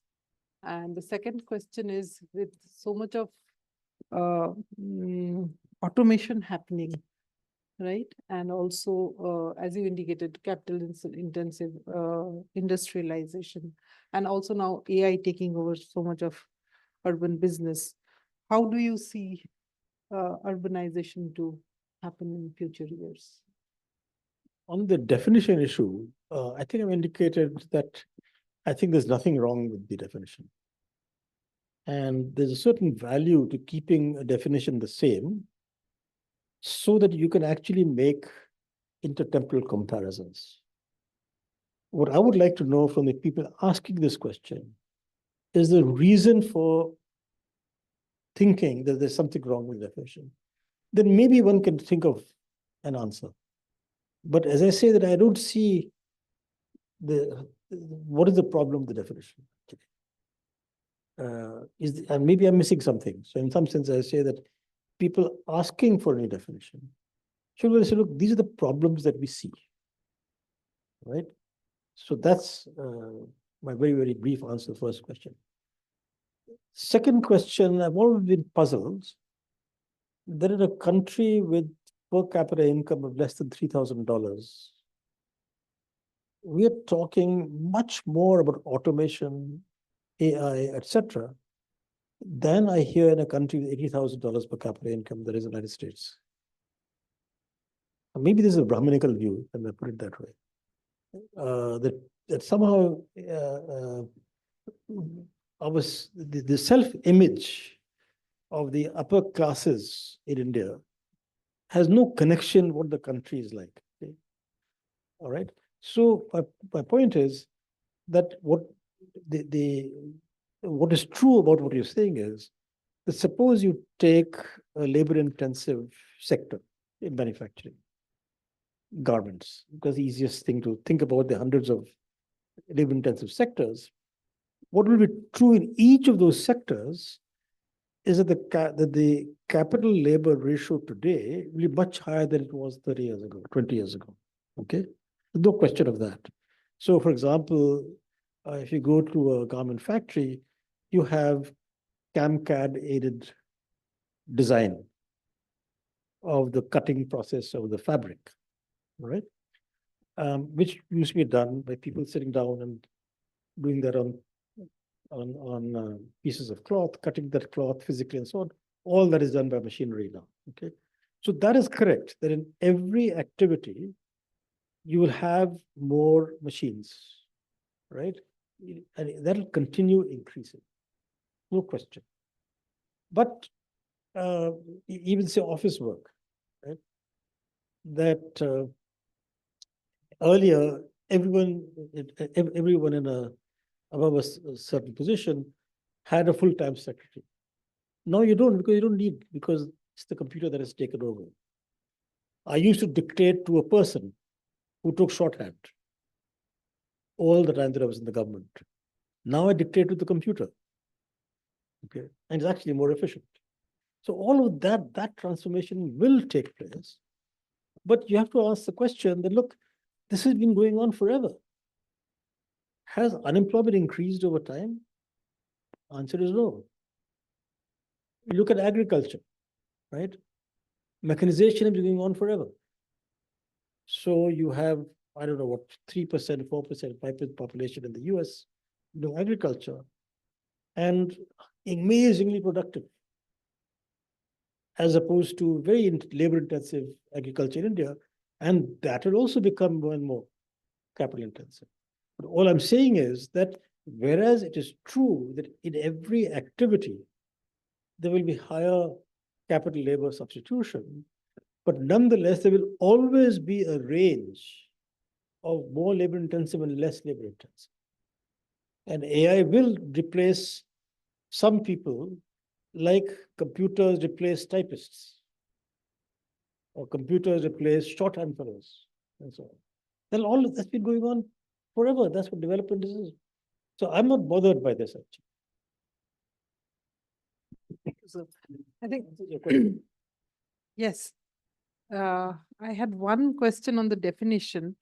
[SPEAKER 1] And the second question is, with so much of uh, mm, automation happening, right? And also, as you indicated, capital intensive industrialization, and also now AI taking over so much of urban business. How do you see urbanization to happen in future years?
[SPEAKER 2] On the definition issue, I think I've indicated that I think there's nothing wrong with the definition. And there's a certain value to keeping a definition the same so that you can actually make intertemporal comparisons. What I would like to know from the people asking this question is the reason for thinking that there's something wrong with the definition. Then maybe one can think of an answer. But as I say that I don't see what is the problem with the definition. And maybe I'm missing something. So in some sense, I say that people asking for any definition should really say, look, these are the problems that we see, right? So that's my very, very brief answer to the first question. Second question, I've always been puzzled that in a country with per capita income of less than $3,000, we are talking much more about automation, AI, etc., than I hear in a country with $80,000 per capita income, that is the United States. Maybe this is a Brahminical view, let me put it that way. That somehow the self-image of the upper classes in India has no connection what the country is like. Okay? All right. So my point is that what is true about what you're saying is that suppose you take a labor-intensive sector in manufacturing, garments, because the easiest thing to think about the hundreds of labor-intensive sectors. What will be true in each of those sectors is that the capital labor ratio today will be much higher than it was 30 years ago, 20 years ago. Okay, no question of that. So, for example, if you go to a garment factory, you have CAM/CAD aided design of the cutting process of the fabric, right? Which used to be done by people sitting down and doing that on pieces of cloth, cutting that cloth physically and so on. all that is done by machinery now. Okay, so that is correct. That in every activity, you will have more machines, right? And that will continue increasing, no question. But even say office work, right? That earlier everyone in a above a certain position had a full-time secretary. Now you don't, because you don't need, because it's the computer that has taken over. I used to dictate to a person who took shorthand all the time that I was in the government. Now I dictate to the computer. Okay, and it's actually more efficient. So all of that transformation will take place. But you have to ask the question that, look, this has been going on forever. Has unemployment increased over time? Answer is no. You look at agriculture, right? Mechanization has been going on forever. So you have, I don't know what, 3%, 4%, 5% population in the US, agriculture, and amazingly productive, as opposed to very labor-intensive agriculture in India. And that will also become more and more capital intensive. But all I'm saying is that whereas it is true that in every activity, there will be higher capital labor substitution, but nonetheless, there will always be a range of more labor intensive and less labor intensive. And AI will replace some people, like computers replace typists, or computers replace shorthand fellows, and so on. Then all of that's been going on forever. That's what development is. So I'm not bothered by this, actually.
[SPEAKER 1] So I think, yes. I had one question on the definition.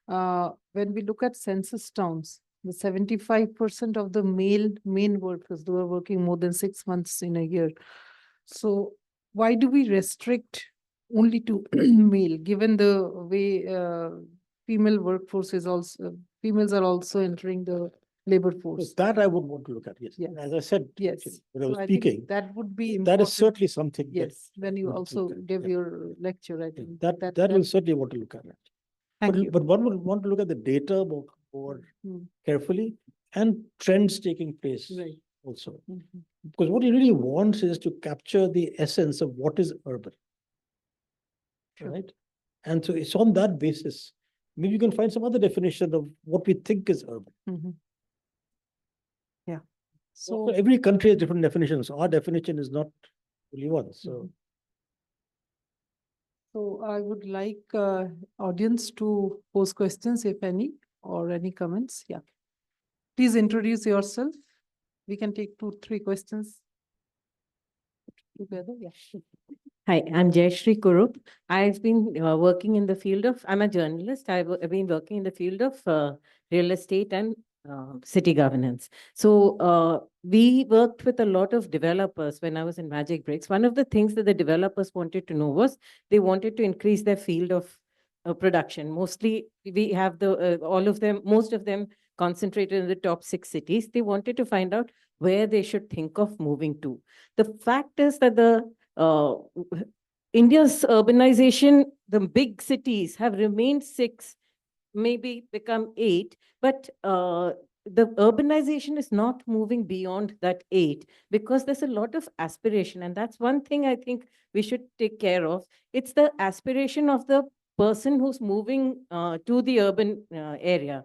[SPEAKER 1] When we look at census towns, the 75% of the main workers, they were working more than 6 months in a year. So why do we restrict only to male, given the way female workforce is also, females are also entering the labor force?
[SPEAKER 2] That I would want to look at, yes.
[SPEAKER 1] Yes.
[SPEAKER 2] As I said,
[SPEAKER 1] yes,
[SPEAKER 2] when I was
[SPEAKER 1] think
[SPEAKER 2] speaking,
[SPEAKER 1] that would be
[SPEAKER 2] that is
[SPEAKER 1] important.
[SPEAKER 2] certainly something.
[SPEAKER 1] Yes, when you
[SPEAKER 2] would
[SPEAKER 1] also
[SPEAKER 2] look at,
[SPEAKER 1] gave
[SPEAKER 2] yeah.
[SPEAKER 1] your lecture, I think
[SPEAKER 2] that will certainly want to look at it.
[SPEAKER 1] Thank you.
[SPEAKER 2] But one would want to look at the data more carefully and trends taking place
[SPEAKER 1] Right.
[SPEAKER 2] also.
[SPEAKER 1] Mhm.
[SPEAKER 2] Because what he really wants is to capture the essence of what is urban.
[SPEAKER 1] Sure.
[SPEAKER 2] Right? And so it's on that basis. Maybe you can find some other definition of what we think is urban.
[SPEAKER 1] Mhm. Yeah.
[SPEAKER 2] So
[SPEAKER 1] So,
[SPEAKER 2] every country has different definitions. Our definition is not only one. So
[SPEAKER 1] so I would like audience to pose questions, if any, or any comments. Yeah. Please introduce yourself. We can take 2-3 questions together. Yeah.
[SPEAKER 3] Hi, I'm Jayashri Kurup. I've been working in the field of, I'm a journalist. I've been working in the field of real estate and city governance. So we worked with a lot of developers when I was in Magic Bricks. One of the things that the developers wanted to know was they wanted to increase their field of production. Mostly we have all of them, most of them concentrated in the top 6 cities. They wanted to find out where they should think of moving to. The fact is that India's urbanization, the big cities have remained 6, maybe become 8, but the urbanization is not moving beyond that 8 because there's a lot of aspiration. And that's one thing I think we should take care of. It's the aspiration of the person who's moving to the urban area.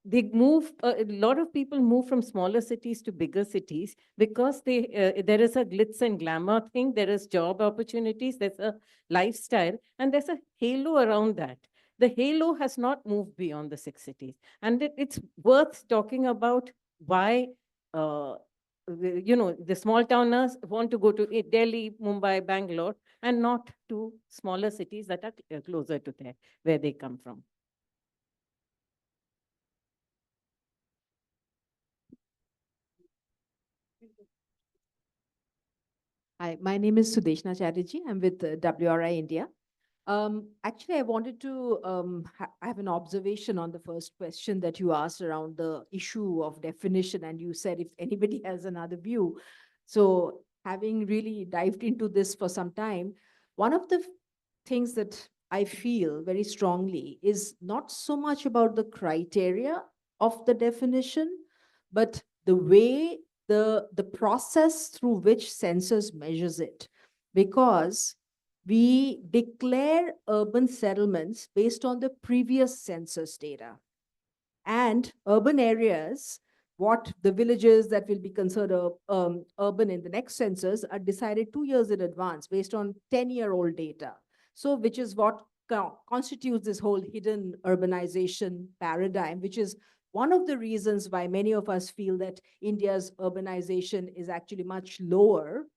[SPEAKER 3] They move, a lot of people move from smaller cities to bigger cities because there is a glitz and glamour thing, there is job opportunities, there's a lifestyle, and there's a halo around that. The halo has not moved beyond the 6 cities. And it's worth talking about why, the small towners want to go to Delhi, Mumbai, Bangalore, and not to smaller cities that are closer to there, where they come from.
[SPEAKER 4] Hi, my name is Sudeshna Chatterjee. I'm with WRI India. Actually, I wanted to I have an observation on the first question that you asked around the issue of definition, and you said if anybody has another view. So having really dived into this for some time, one of the things that I feel very strongly is not so much about the criteria of the definition, but the way the process through which census measures it. Because we declare urban settlements based on the previous census data. And urban areas, what the villages that will be considered urban in the next census are decided 2 years in advance based on 10-year-old data. So, which is what constitutes this whole hidden urbanization paradigm, which is one of the reasons why many of us feel that India's urbanization is actually much lower,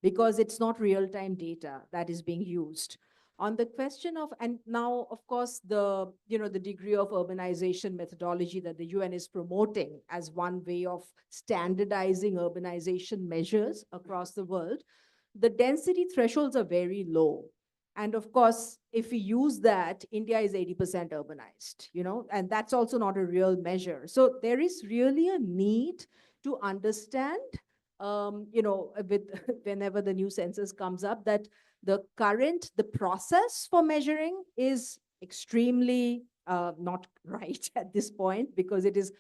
[SPEAKER 4] because it's not real-time data that is being used. On the question of, and now, of course, the degree of urbanization methodology that the UN is promoting as one way of standardizing urbanization measures across the world, the density thresholds are very low. And of course, if we use that, India is 80% urbanized, and that's also not a real measure. So there is really a need to understand, with whenever the new census comes up, that the process for measuring is extremely not right at this point, because it is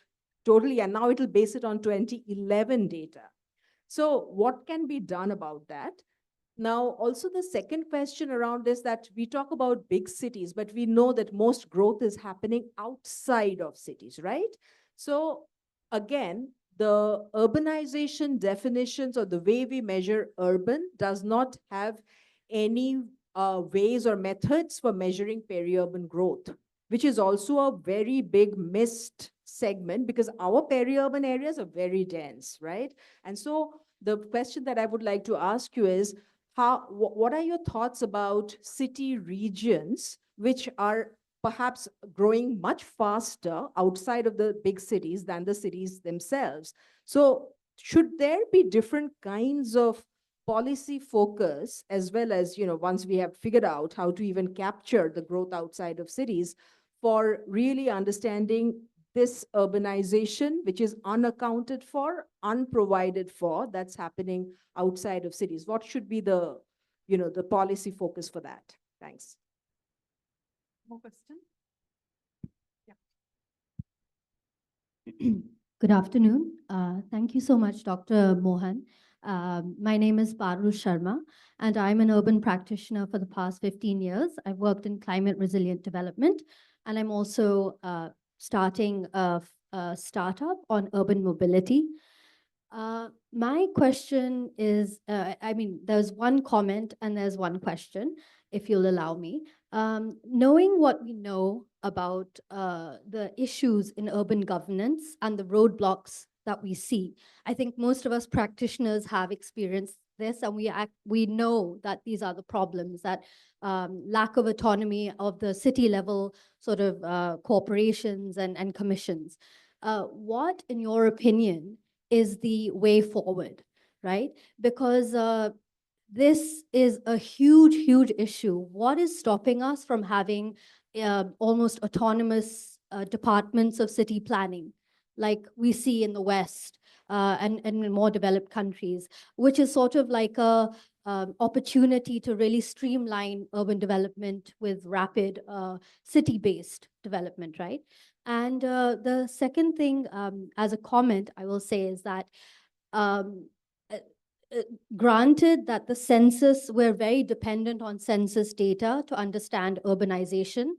[SPEAKER 4] totally, and now it'll base it on 2011 data. So what can be done about that? Now, also the second question around this, that we talk about big cities, but we know that most growth is happening outside of cities, right? So again, the urbanization definitions or the way we measure urban does not have any ways or methods for measuring peri-urban growth, which is also a very big missed segment, because our peri-urban areas are very dense, right? And so the question that I would like to ask you is, what are your thoughts about city regions which are perhaps growing much faster outside of the big cities than the cities themselves? So should there be different kinds of policy focus, as well as, once we have figured out how to even capture the growth outside of cities, for really understanding this urbanization, which is unaccounted for, unprovided for, that's happening outside of cities? What should be the policy focus for that? Thanks.
[SPEAKER 1] More question?
[SPEAKER 5] Good afternoon. Thank you so much, Dr. Mohan. My name is Parul Sharma, and I'm an urban practitioner for the past 15 years. I've worked in climate resilient development, and I'm also starting a startup on urban mobility. My question is, there's one comment and there's one question, if you'll allow me. Knowing what we know about the issues in urban governance and the roadblocks that we see, I think most of us practitioners have experienced this, and we know that these are the problems, that lack of autonomy of the city level sort of corporations and commissions. What, in your opinion, is the way forward, right? Because this is a huge, huge issue. What is stopping us from having almost autonomous departments of city planning, like we see in the West and in more developed countries, which is sort of like a opportunity to really streamline urban development with rapid city-based development, right? And the second thing, as a comment, I will say is that granted that the census, we're very dependent on census data to understand urbanization,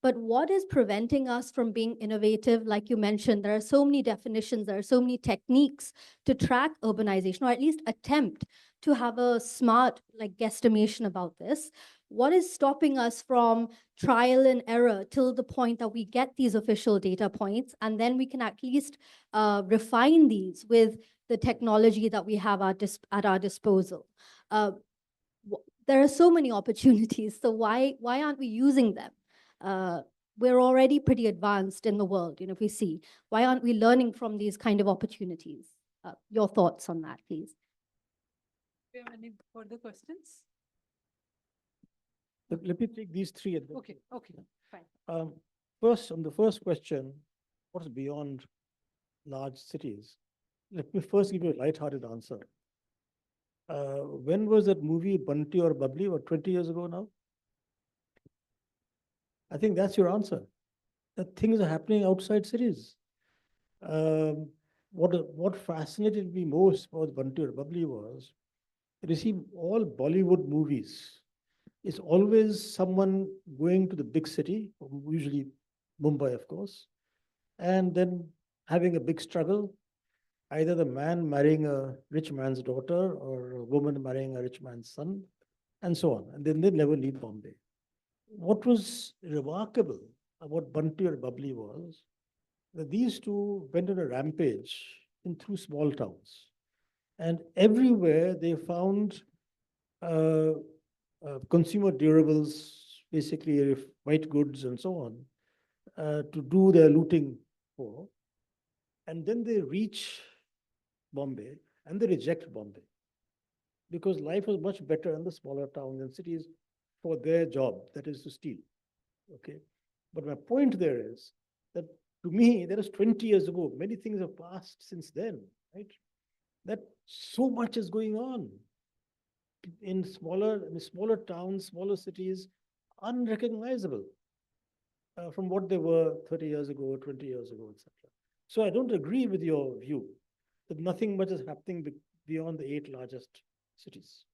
[SPEAKER 5] but what is preventing us from being innovative? Like you mentioned, there are so many definitions, there are so many techniques to track urbanization, or at least attempt to have a smart guesstimation about this. What is stopping us from trial and error till the point that we get these official data points, and then we can at least refine these with the technology that we have at our disposal? There are so many opportunities, so why aren't we using them? We're already pretty advanced in the world, if we see. Why aren't we learning from these kind of opportunities? Your thoughts on that, please.
[SPEAKER 1] Do you have any further questions?
[SPEAKER 2] Let me take these three at the
[SPEAKER 1] Okay, fine.
[SPEAKER 2] First, on the first question, what is beyond large cities? Let me first give you a lighthearted answer. When was that movie Bunty or Bubbly? Or 20 years ago now? I think that's your answer. That things are happening outside cities. What fascinated me most about Bunty or Bubbly was, you see, all Bollywood movies, it's always someone going to the big city, usually Mumbai, of course, and then having a big struggle, either the man marrying a rich man's daughter or a woman marrying a rich man's son, and so on. And then they never leave Bombay. What was remarkable about Bunty or Bubbly was that these two went on a rampage through small towns. And everywhere they found uh, consumer durables, basically white goods and so on, to do their looting for. And then they reach Bombay and they reject Bombay because life was much better in the smaller towns and cities for their job, that is to steal. Okay. But my point there is that to me, that is 20 years ago. Many things have passed since then, right? That so much is going on in smaller towns, smaller cities, unrecognizable from what they were 30 years ago, 20 years ago, etc. So I don't agree with your view that nothing much is happening beyond the 8 largest cities.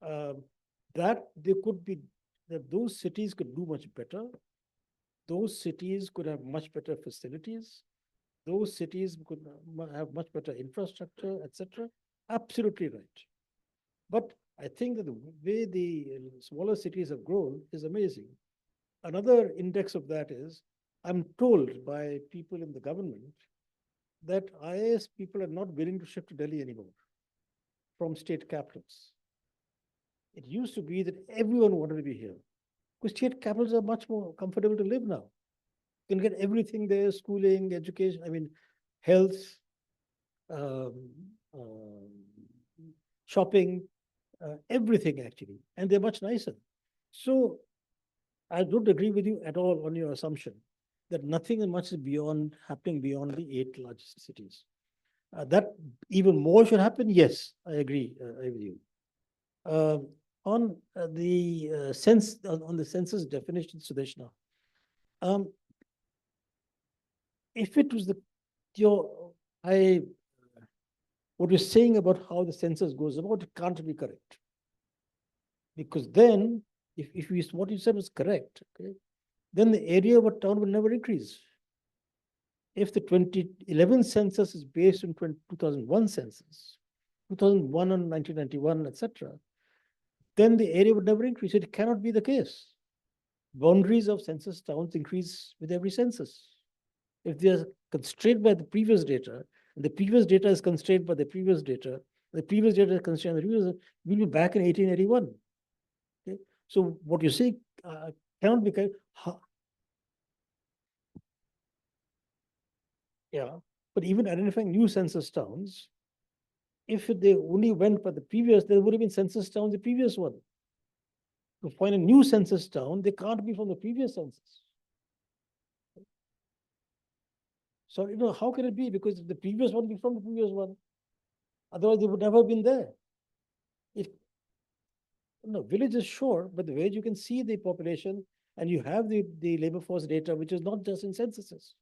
[SPEAKER 2] That there could be, that those cities could do much better. Those cities could have much better facilities. Those cities could have much better infrastructure, etc. Absolutely right. But I think that the way the smaller cities have grown is amazing. Another index of that is, I'm told by people in the government that IAS people are not willing to shift to Delhi anymore from state capitals. It used to be that everyone wanted to be here because state capitals are much more comfortable to live now. You can get everything there, schooling, education, health, um, um, shopping, everything actually, and they're much nicer. So I don't agree with you at all on your assumption that nothing much is happening beyond the 8 largest cities. That even more should happen. Yes, I agree with you. On the census definition, Sudeshna, if it was what you're saying about how the census goes about, it can't be correct. Because then, if what you said was correct, okay, then the area of a town will never increase. If the 2011 census is based on 2001 census, 2001 and 1991, etc., then the area would never increase. It cannot be the case. Boundaries of census towns increase with every census. If they are constrained by the previous data, and the previous data is constrained by the previous data, the previous data is constrained by the previous, we'll be back in 1881. Okay? So what you say cannot be correct. Yeah, but even identifying new census towns, if they only went by the previous, there would have been census towns the previous one. To find a new census town, they can't be from the previous census. So, how can it be? Because the previous one be from the previous one. Otherwise, they would never have been there. Village is sure, but the village you can see the population and you have the labor force data, which is not just in censuses.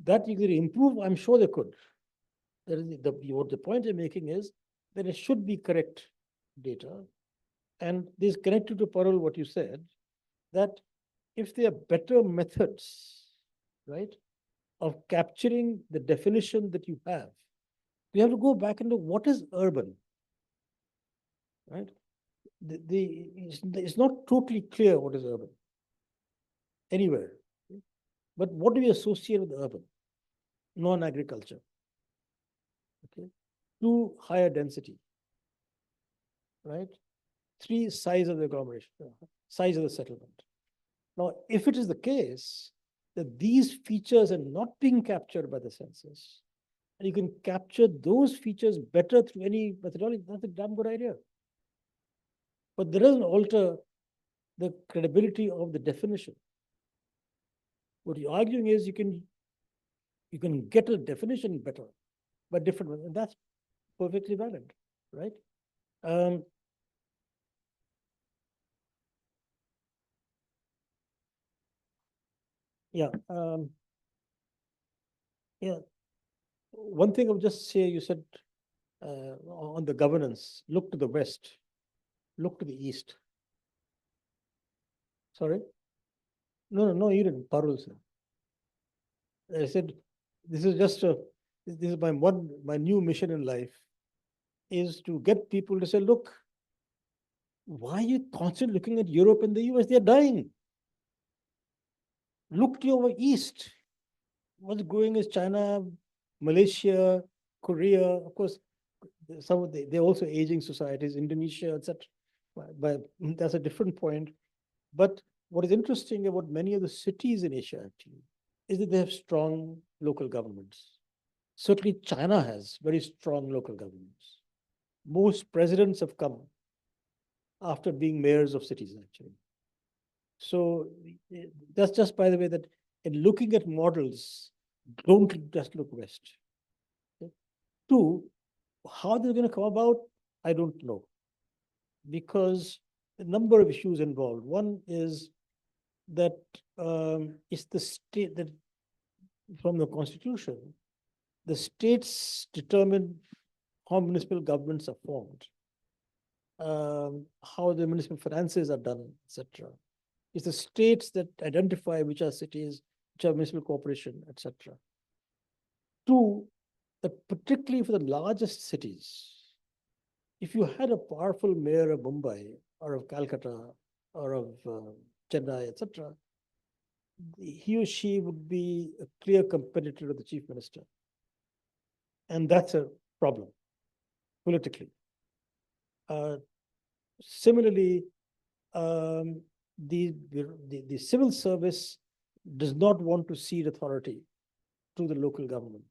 [SPEAKER 2] That you could improve, I'm sure they could. What the point I'm making is that it should be correct data. And this connected to Parul, what you said, that if there are better methods, right, of capturing the definition that you have to go back and look what is urban, right? It's not totally clear what is urban anywhere. But what do we associate with urban? Non-agriculture. Okay. 2, higher density. Right? 3, size of the agglomeration, size of the settlement. Now, if it is the case that these features are not being captured by the census, and you can capture those features better through any methodology, that's a damn good idea. But that doesn't alter the credibility of the definition. What you're arguing is you can get a definition better by different ones, and that's perfectly valid. right? Yeah. Yeah. One thing I would just say, you said on the governance, look to the west, look to the east. Sorry? No, you didn't. Parul said. I said, this is just this is my new mission in life is to get people to say, look, why are you constantly looking at Europe and the US? They're dying. Look to your east. What's growing is China, Malaysia, Korea. Of course, some of they're also aging societies, Indonesia, etc. But that's a different point. But what is interesting about many of the cities in Asia actually is that they have strong local governments. Certainly, China has very strong local governments. Most presidents have come after being mayors of cities, actually. So that's just by the way that in looking at models, don't just look west. Okay? Two, how they're going to come about, I don't know. Because a number of issues involved. One is that it's the state that from the constitution, the states determine how municipal governments are formed, how the municipal finances are done, etc. It's the states that identify which are cities, which are municipal corporation, etc. Two, that particularly for the largest cities, if you had a powerful mayor of Mumbai or of Calcutta or of Chennai, etc., he or she would be a clear competitor to the chief minister. And that's a problem politically. Similarly, the civil service does not want to cede authority to the local government.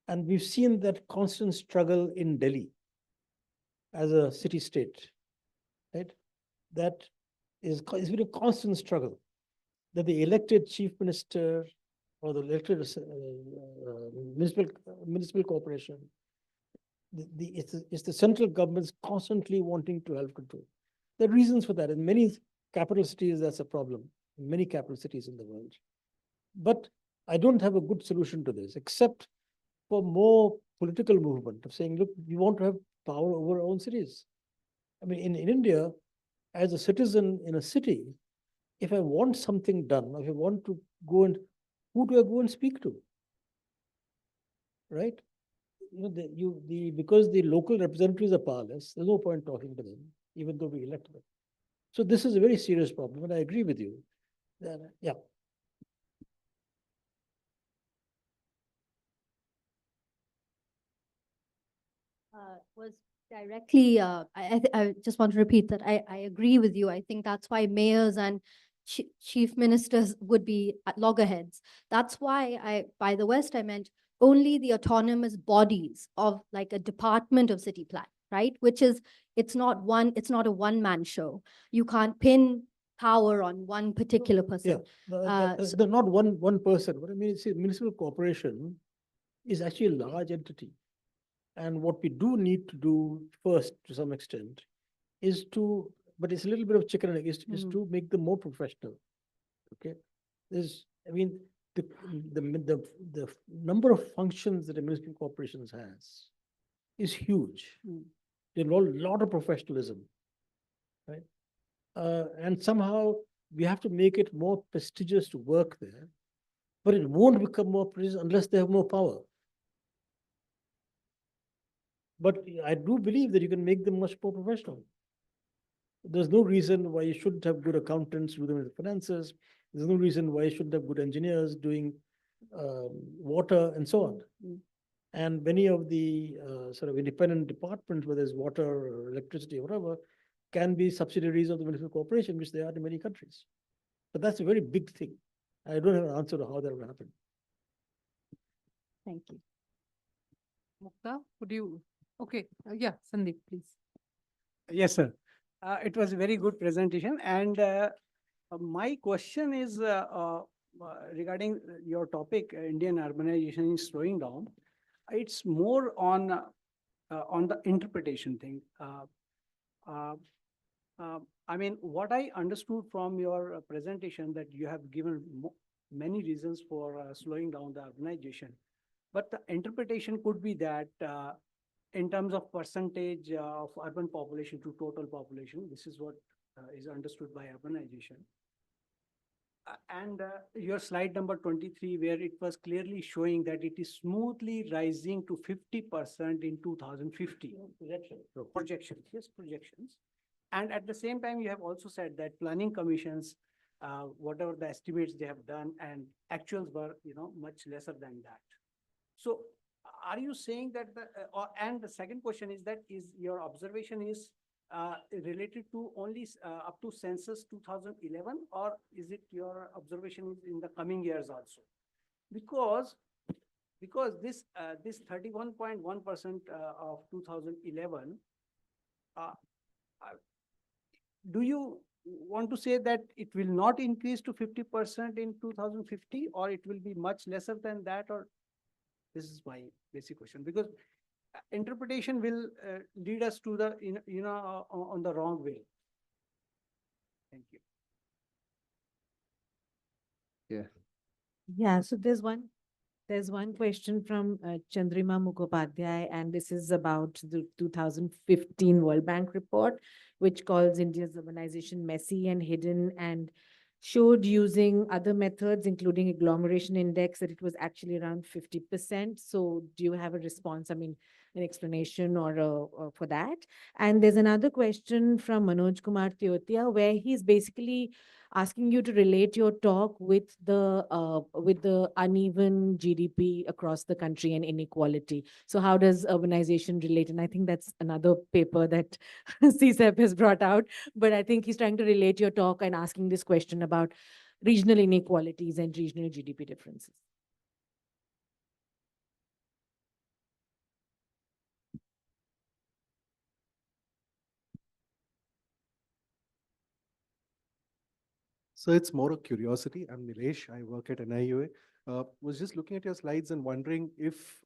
[SPEAKER 2] And we've seen that constant struggle in Delhi as a city state, right? That is been a constant struggle that the elected chief minister or the elected municipal corporation, it's the central government's constantly wanting to help control. There are reasons for that. In many capital cities, that's a problem. In many capital cities in the world. But I don't have a good solution to this, except for more political movement of saying, look, we want to have power over our own cities. I mean, in India, as a citizen in a city, if I want something done, or if I want to go and, who do I go and speak to? Right? Because the local representatives are powerless, there's no point talking to them, even though we elect them. So this is a very serious problem, and I agree with you. Yeah.
[SPEAKER 5] Was directly, I just want to repeat that I agree with you. I think that's why mayors and chief ministers would be at loggerheads. That's why by the West, I meant only the autonomous bodies of like a department of city plan, right? Which is, it's not a one-man show. You can't pin power on one particular person.
[SPEAKER 2] Yeah, not one person. But I mean, it's a municipal corporation is actually a large entity. And what we do need to do first, to some extent, is to, but it's a little bit of chicken and egg, is to make them more professional. Okay, I mean, the number of functions that a municipal corporation has is huge. They involve a lot of professionalism, right? And somehow we have to make it more prestigious to work there, but it won't become more prestigious unless they have more power. But I do believe that you can make them much more professional. There's no reason why you shouldn't have good accountants do the finances. There's no reason why you shouldn't have good engineers doing water and so on. And many of the sort of independent departments, whether it's water or electricity or whatever, can be subsidiaries of the municipal corporation, which they are in many countries. But that's a very big thing. I don't have an answer to how that will happen.
[SPEAKER 5] Thank you.
[SPEAKER 1] Mukta, would you? Okay, yeah, Sandeep, please.
[SPEAKER 6] Yes, sir. It was a very good presentation. And my question is regarding your topic, Indian urbanization is slowing down. It's more on on the interpretation thing. Uh, I mean, what I understood from your presentation that you have given many reasons for slowing down the urbanization, but the interpretation could be that in terms of percentage of urban population to total population, this is what is understood by urbanization. And your slide number 23, where it was clearly showing that it is smoothly rising to 50% in 2050. Projections, yes, projections. And at the same time, you have also said that planning commissions, whatever the estimates they have done, and actuals were, much lesser than that. So, are you saying that and the second question is that your observation is related to only up to census 2011, or is it your observation in the coming years also? Because this 31.1% of 2011, do you want to say that it will not increase to 50% in 2050, or it will be much lesser than that? Or this is my basic question, because interpretation will lead us to the on the wrong way. Thank you.
[SPEAKER 7] Yeah, so there's one question from Chandrima Mukhopadhyay, and this is about the 2015 World Bank report, which calls India's urbanization messy and hidden, and showed using other methods, including agglomeration index, that it was actually around 50%. So do you have a response? I mean, an explanation or for that? And there's another question from Manoj Kumar Teotia, where he's basically asking you to relate your talk with the uneven GDP across the country and inequality. So how does urbanization relate? And I think that's another paper that CSEP has brought out. But I think he's trying to relate your talk and asking this question about regional inequalities and regional GDP differences.
[SPEAKER 8] So it's more a curiosity. I'm Nilesh. I work at NIUA. Was just looking at your slides and wondering if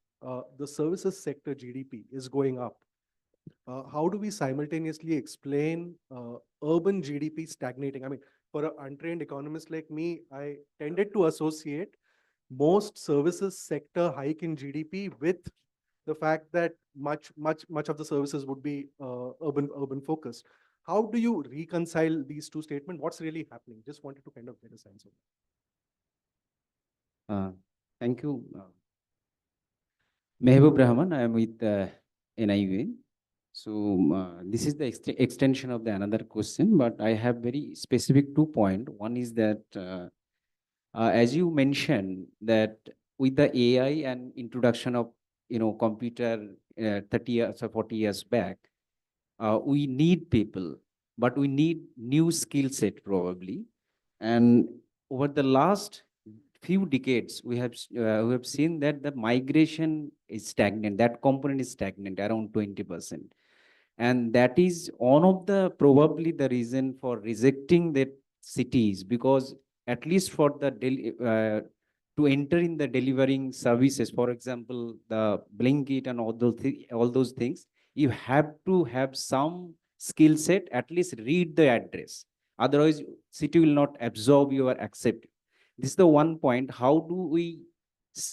[SPEAKER 8] the services sector GDP is going up. How do we simultaneously explain urban GDP stagnating? I mean, for an untrained economist like me, I tended to associate most services sector hike in GDP with the fact that much of the services would be urban focused. How do you reconcile these two statements? What's really happening? Just wanted to kind of get a sense of that.
[SPEAKER 9] Thank you. Mehboob Rahman, I am with NIUA. So this is the extension of the another question, but I have very specific 2 points. One is that, as you mentioned, that with the AI and introduction of computer 30 years or 40 years back, we need people, but we need new skill set probably. And over the last few decades, we have seen that the migration is stagnant. That component is stagnant, around 20%. And that is one of the probably the reason for rejecting the cities, because at least for the to enter in the delivering services, for example, the Blinkit and all those things, you have to have some skill set, at least read the address. Otherwise, city will not absorb your accept. This is the one point. How do we,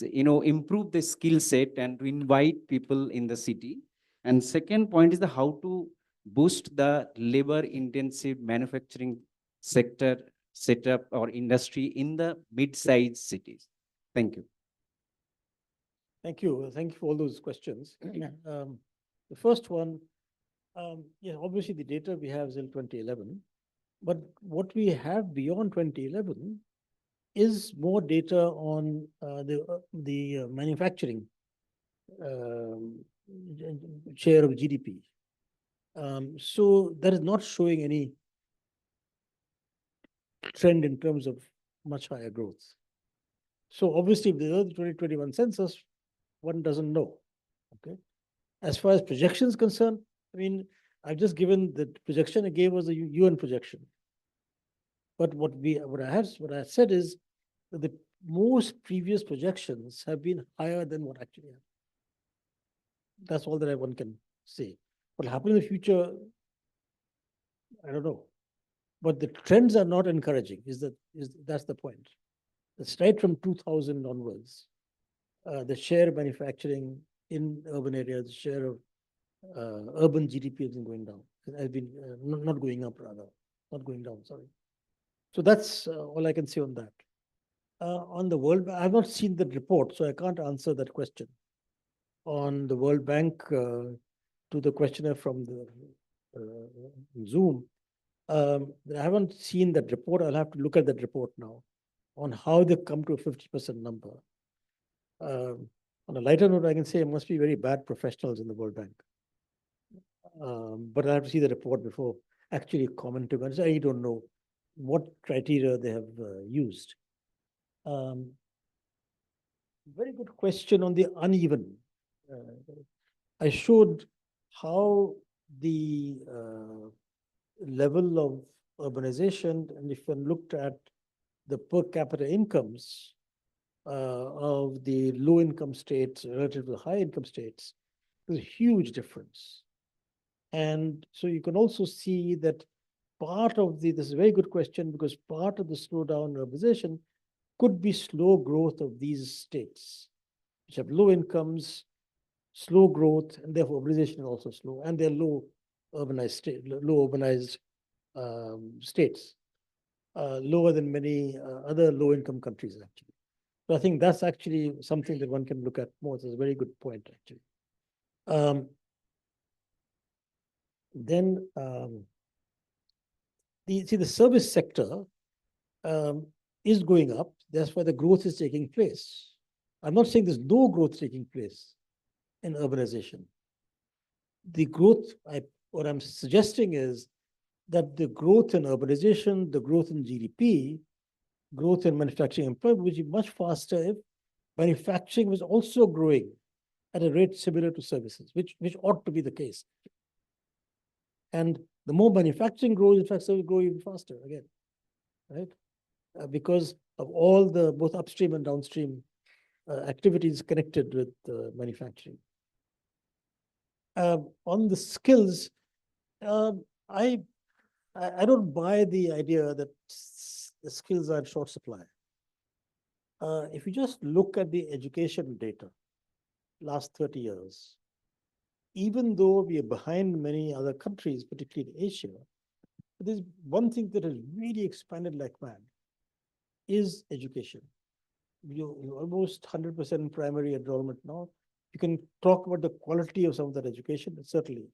[SPEAKER 9] improve the skill set and to invite people in the city? And second point is the how to boost the labor-intensive manufacturing sector setup or industry in the mid-sized cities. Thank you.
[SPEAKER 2] Thank you. Thank you for all those questions. The first one, yeah, obviously the data we have is in 2011, but what we have beyond 2011 is more data on the manufacturing share of GDP. So that is not showing any trend in terms of much higher growth. So obviously, if there's the 2021 census, one doesn't know. Okay. As far as projections concerned, I mean, I've just given the projection I gave was a UN projection. But what I said is that the most previous projections have been higher than what actually happened. That's all that one can say. What will happen in the future, I don't know. But the trends are not encouraging, that's the point. It's right from 2000 onwards. The share of manufacturing in urban areas, the share of urban GDP has been going down. It has been not going up, rather, not going down, sorry. So that's all I can say on that. On the World Bank, I have not seen the report, so I can't answer that question. On the World Bank, to the questioner from the Zoom, I haven't seen that report. I'll have to look at that report now on how they come to a 50% number. On a lighter note, I can say it must be very bad professionals in the World Bank. But I have to see the report before actually commenting. I don't know what criteria they have used. Very good question on the uneven. I showed how the level of urbanization, and if one looked at the per capita incomes of the low income states relative to the high income states, there's a huge difference. And so you can also see that part of this is a very good question, because part of the slowdown in urbanization could be slow growth of these states, which have low incomes, slow growth, and therefore urbanization is also slow, and they're low urbanized states, lower than many other low-income countries, actually. So I think that's actually something that one can look at more. It's a very good point, actually. Then the service sector is going up. That's why the growth is taking place. I'm not saying there's no growth taking place in urbanization. The growth, what I'm suggesting is that the growth in urbanization, the growth in GDP, growth in manufacturing employment would be much faster if manufacturing was also growing at a rate similar to services, which ought to be the case. And the more manufacturing grows, in fact, services grow even faster again, right? Because of all the both upstream and downstream activities connected with manufacturing. On the skills, I don't buy the idea that the skills are in short supply. If you just look at the education data, last 30 years, even though we are behind many other countries, particularly in Asia, there's one thing that has really expanded like mad is education. You're almost 100% primary enrollment now. You can talk about the quality of some of that education, certainly.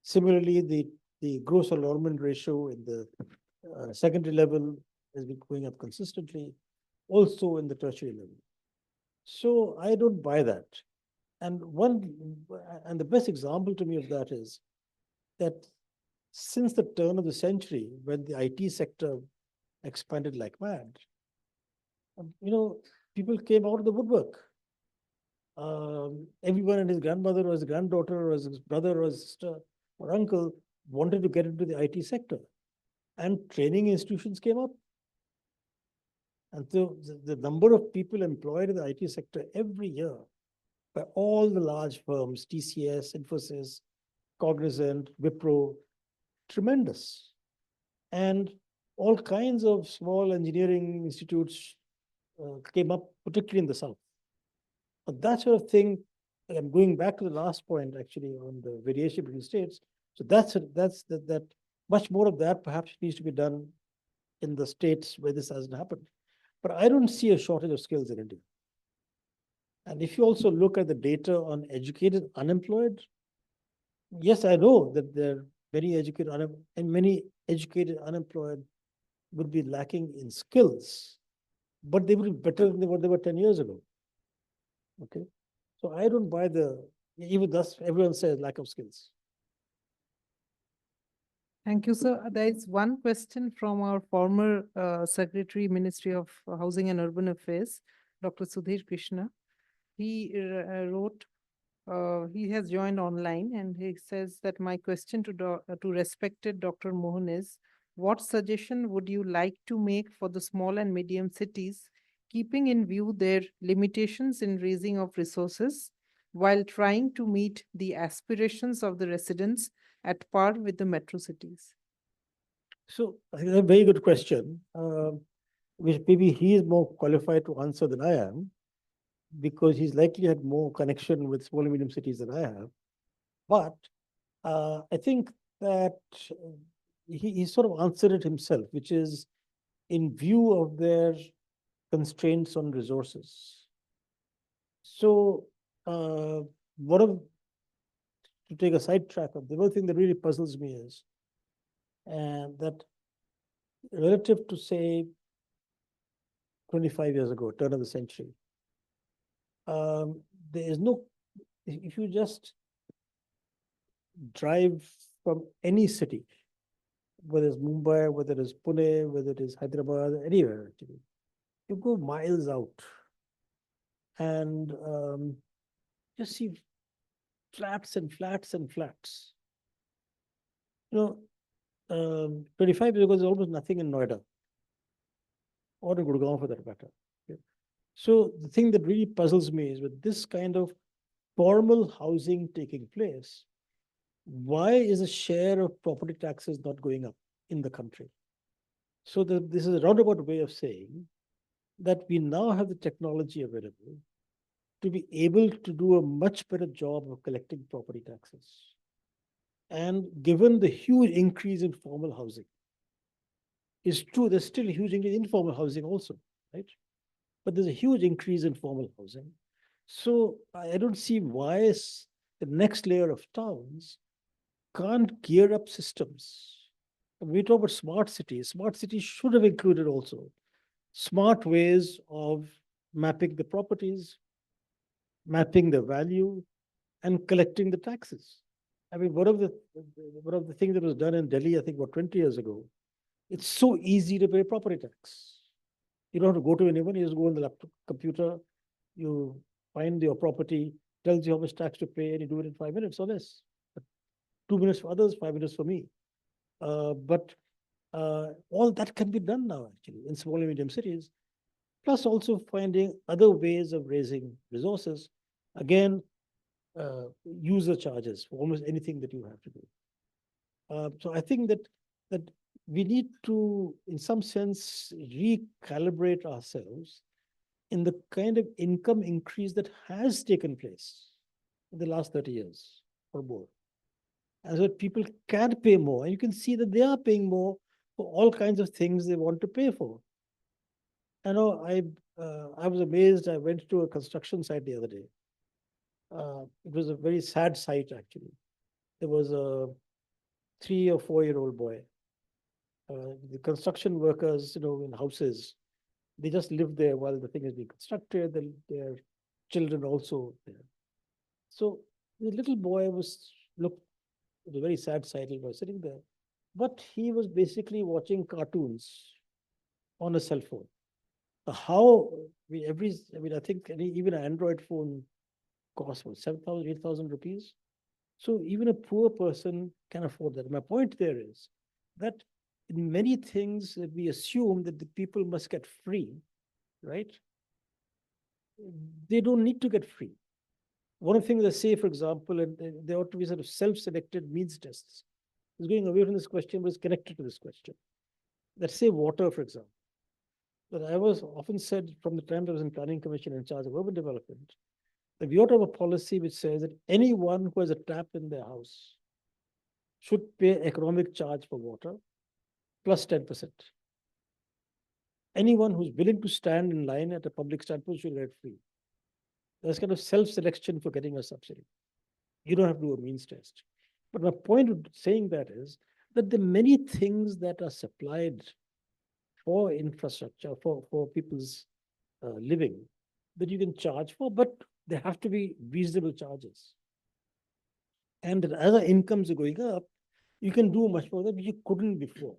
[SPEAKER 2] Similarly, the gross enrollment ratio in the secondary level has been going up consistently, also in the tertiary level. So I don't buy that. And the best example to me of that is that since the turn of the century, when the IT sector expanded like mad, people came out of the woodwork. Everyone and his grandmother or his granddaughter or his brother or his sister or uncle wanted to get into the IT sector, and training institutions came up. And so the number of people employed in the IT sector every year by all the large firms, TCS, Infosys, Cognizant, Wipro, tremendous. And all kinds of small engineering institutes came up, particularly in the South. But that sort of thing, I'm going back to the last point, actually, on the variation between states. So that much more of that perhaps needs to be done in the states where this hasn't happened. But I don't see a shortage of skills in India. And if you also look at the data on educated unemployed, yes, I know that there are many educated unemployed would be lacking in skills, but they would be better than what they were 10 years ago. Okay. So I don't buy even thus everyone says lack of skills.
[SPEAKER 1] Thank you, sir. There is one question from our former Secretary, Ministry of Housing and Urban Affairs, Dr. Sudhir Krishna. He wrote, he has joined online, and he says that my question to respected Dr. Mohan is, what suggestion would you like to make for the small and medium cities, keeping in view their limitations in raising of resources, while trying to meet the aspirations of the residents at par with the metro cities?
[SPEAKER 2] So I think that's a very good question, which maybe he is more qualified to answer than I am, because he's likely had more connection with small and medium cities than I have. But I think that he sort of answered it himself, which is in view of their constraints on resources. So one of, to take a sidetrack, the one thing that really puzzles me is that relative to, say, 25 years ago, turn of the century, there is no, if you just drive from any city, whether it's Mumbai, whether it's Pune, whether it is Hyderabad, anywhere actually, you go miles out and just see flats and flats and flats. 25 years ago, there's almost nothing in Noida or in Gurgaon for that matter. Okay. So the thing that really puzzles me is with this kind of formal housing taking place, why is the share of property taxes not going up in the country? So this is a roundabout way of saying that we now have the technology available to be able to do a much better job of collecting property taxes. And given the huge increase in formal housing, it's true, there's still a huge increase in informal housing also, right? But there's a huge increase in formal housing. So I don't see why the next layer of towns can't gear up systems. When we talk about smart cities should have included also smart ways of mapping the properties, mapping the value, and collecting the taxes. I mean, one of the things that was done in Delhi, I think about 20 years ago, it's so easy to pay property tax. You don't have to go to anyone, you just go on the laptop, computer, you find your property, tells you how much tax to pay, and you do it in 5 minutes or less. 2 minutes for others, 5 minutes for me. But all that can be done now, actually, in small and medium cities, plus also finding other ways of raising resources. Again, user charges for almost anything that you have to do. So I think that we need to, in some sense, recalibrate ourselves in the kind of income increase that has taken place in the last 30 years or more. And so people can pay more. And you can see that they are paying more for all kinds of things they want to pay for. I know I was amazed. I went to a construction site the other day. It was a very sad sight, actually. There was a 3 or 4-year-old boy. The construction workers, in houses, they just live there while the thing is being constructed. Their children also there. So the little boy looked a very sad sight. He was sitting there, but he was basically watching cartoons on a cell phone. I think even an Android phone costs 7,000, 8,000 rupees. So even a poor person can afford that. My point there is that in many things that we assume that the people must get free, right? They don't need to get free. One of the things I say, for example, and there ought to be sort of self-selected means tests. It's going away from this question, but it's connected to this question. Let's say water, for example. That I was often said from the time I was in Planning Commission in charge of urban development, that we ought to have a policy which says that anyone who has a tap in their house should pay economic charge for water plus 10%. Anyone who's willing to stand in line at a public standpoint should get free. There's kind of self-selection for getting a subsidy. You don't have to do a means test. But my point of saying that is that there are many things that are supplied for infrastructure, for people's living, that you can charge for, but there have to be reasonable charges. And as our incomes are going up, you can do much more that you couldn't before.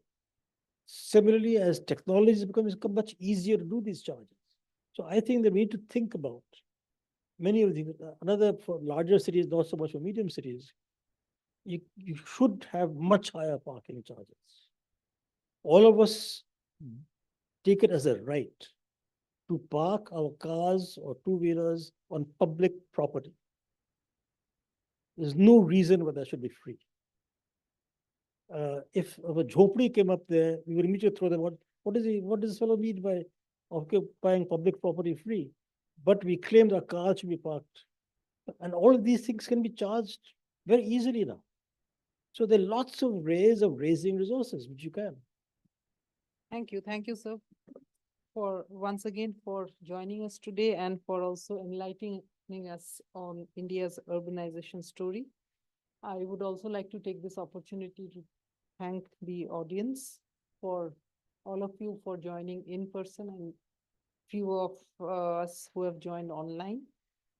[SPEAKER 2] Similarly, as technology has become much easier to do these charges. So I think that we need to think about many of these. Another, for larger cities, not so much for medium cities, you should have much higher parking charges. All of us take it as a right to park our cars or two-wheelers on public property. There's no reason why that should be free. If a jhopdi came up there, we would immediately throw them out. What does this fellow mean by occupying public property free? But we claimed our cars should be parked. And all of these things can be charged very easily now. So there are lots of ways of raising resources, which you can.
[SPEAKER 1] Thank you, sir, for once again for joining us today and for also enlightening us on India's urbanization story. I would also like to take this opportunity to thank the audience for all of you for joining in person and few of us who have joined online.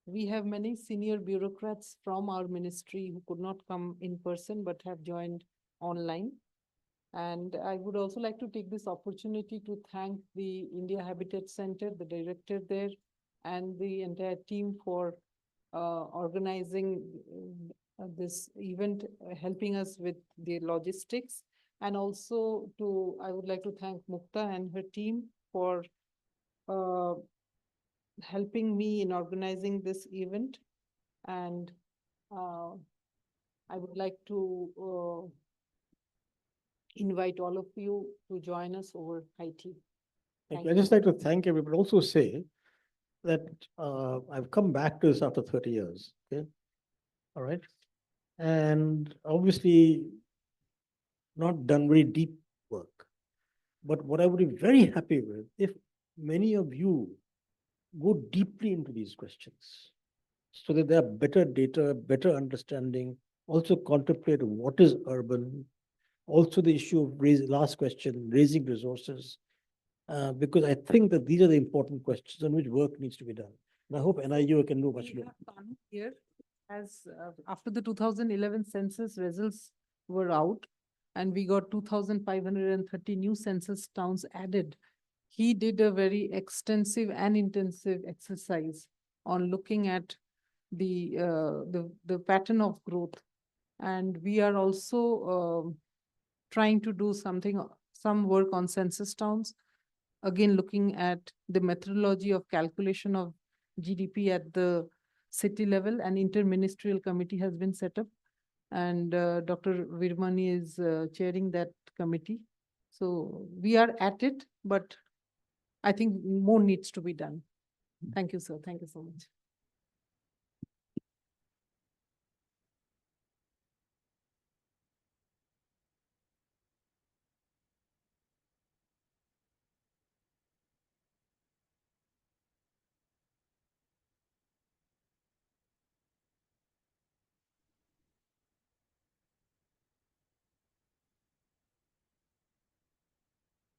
[SPEAKER 1] We have many senior bureaucrats from our ministry who could not come in person but have joined online. And I would also like to take this opportunity to thank the India Habitat Center, the director there, and the entire team for organizing this event, helping us with the logistics. And also I would like to thank Mukta and her team for helping me in organizing this event. And I would like to invite all of you to join us over high tea. Thank
[SPEAKER 2] I'd just like to thank everybody, but also say that I've come back to this after 30 years. Okay. All right. And obviously not done very deep work. But what I would be very happy with, if many of you go deeply into these questions so that there are better data, better understanding, also contemplate what is urban, also the issue of last question, raising resources, because I think that these are the important questions on which work needs to be done. And I hope NIUA can do much more.
[SPEAKER 1] Here, as after the 2011 census results were out, and we got 2,530 new census towns added, he did a very extensive and intensive exercise on looking at the pattern of growth. And we are also trying to do some work on census towns, again looking at the methodology of calculation of GDP at the city level. An interministerial committee has been set up, and Dr. Virmani is chairing that committee. So we are at it, but I think more needs to be done. Thank you, sir. Thank you so much.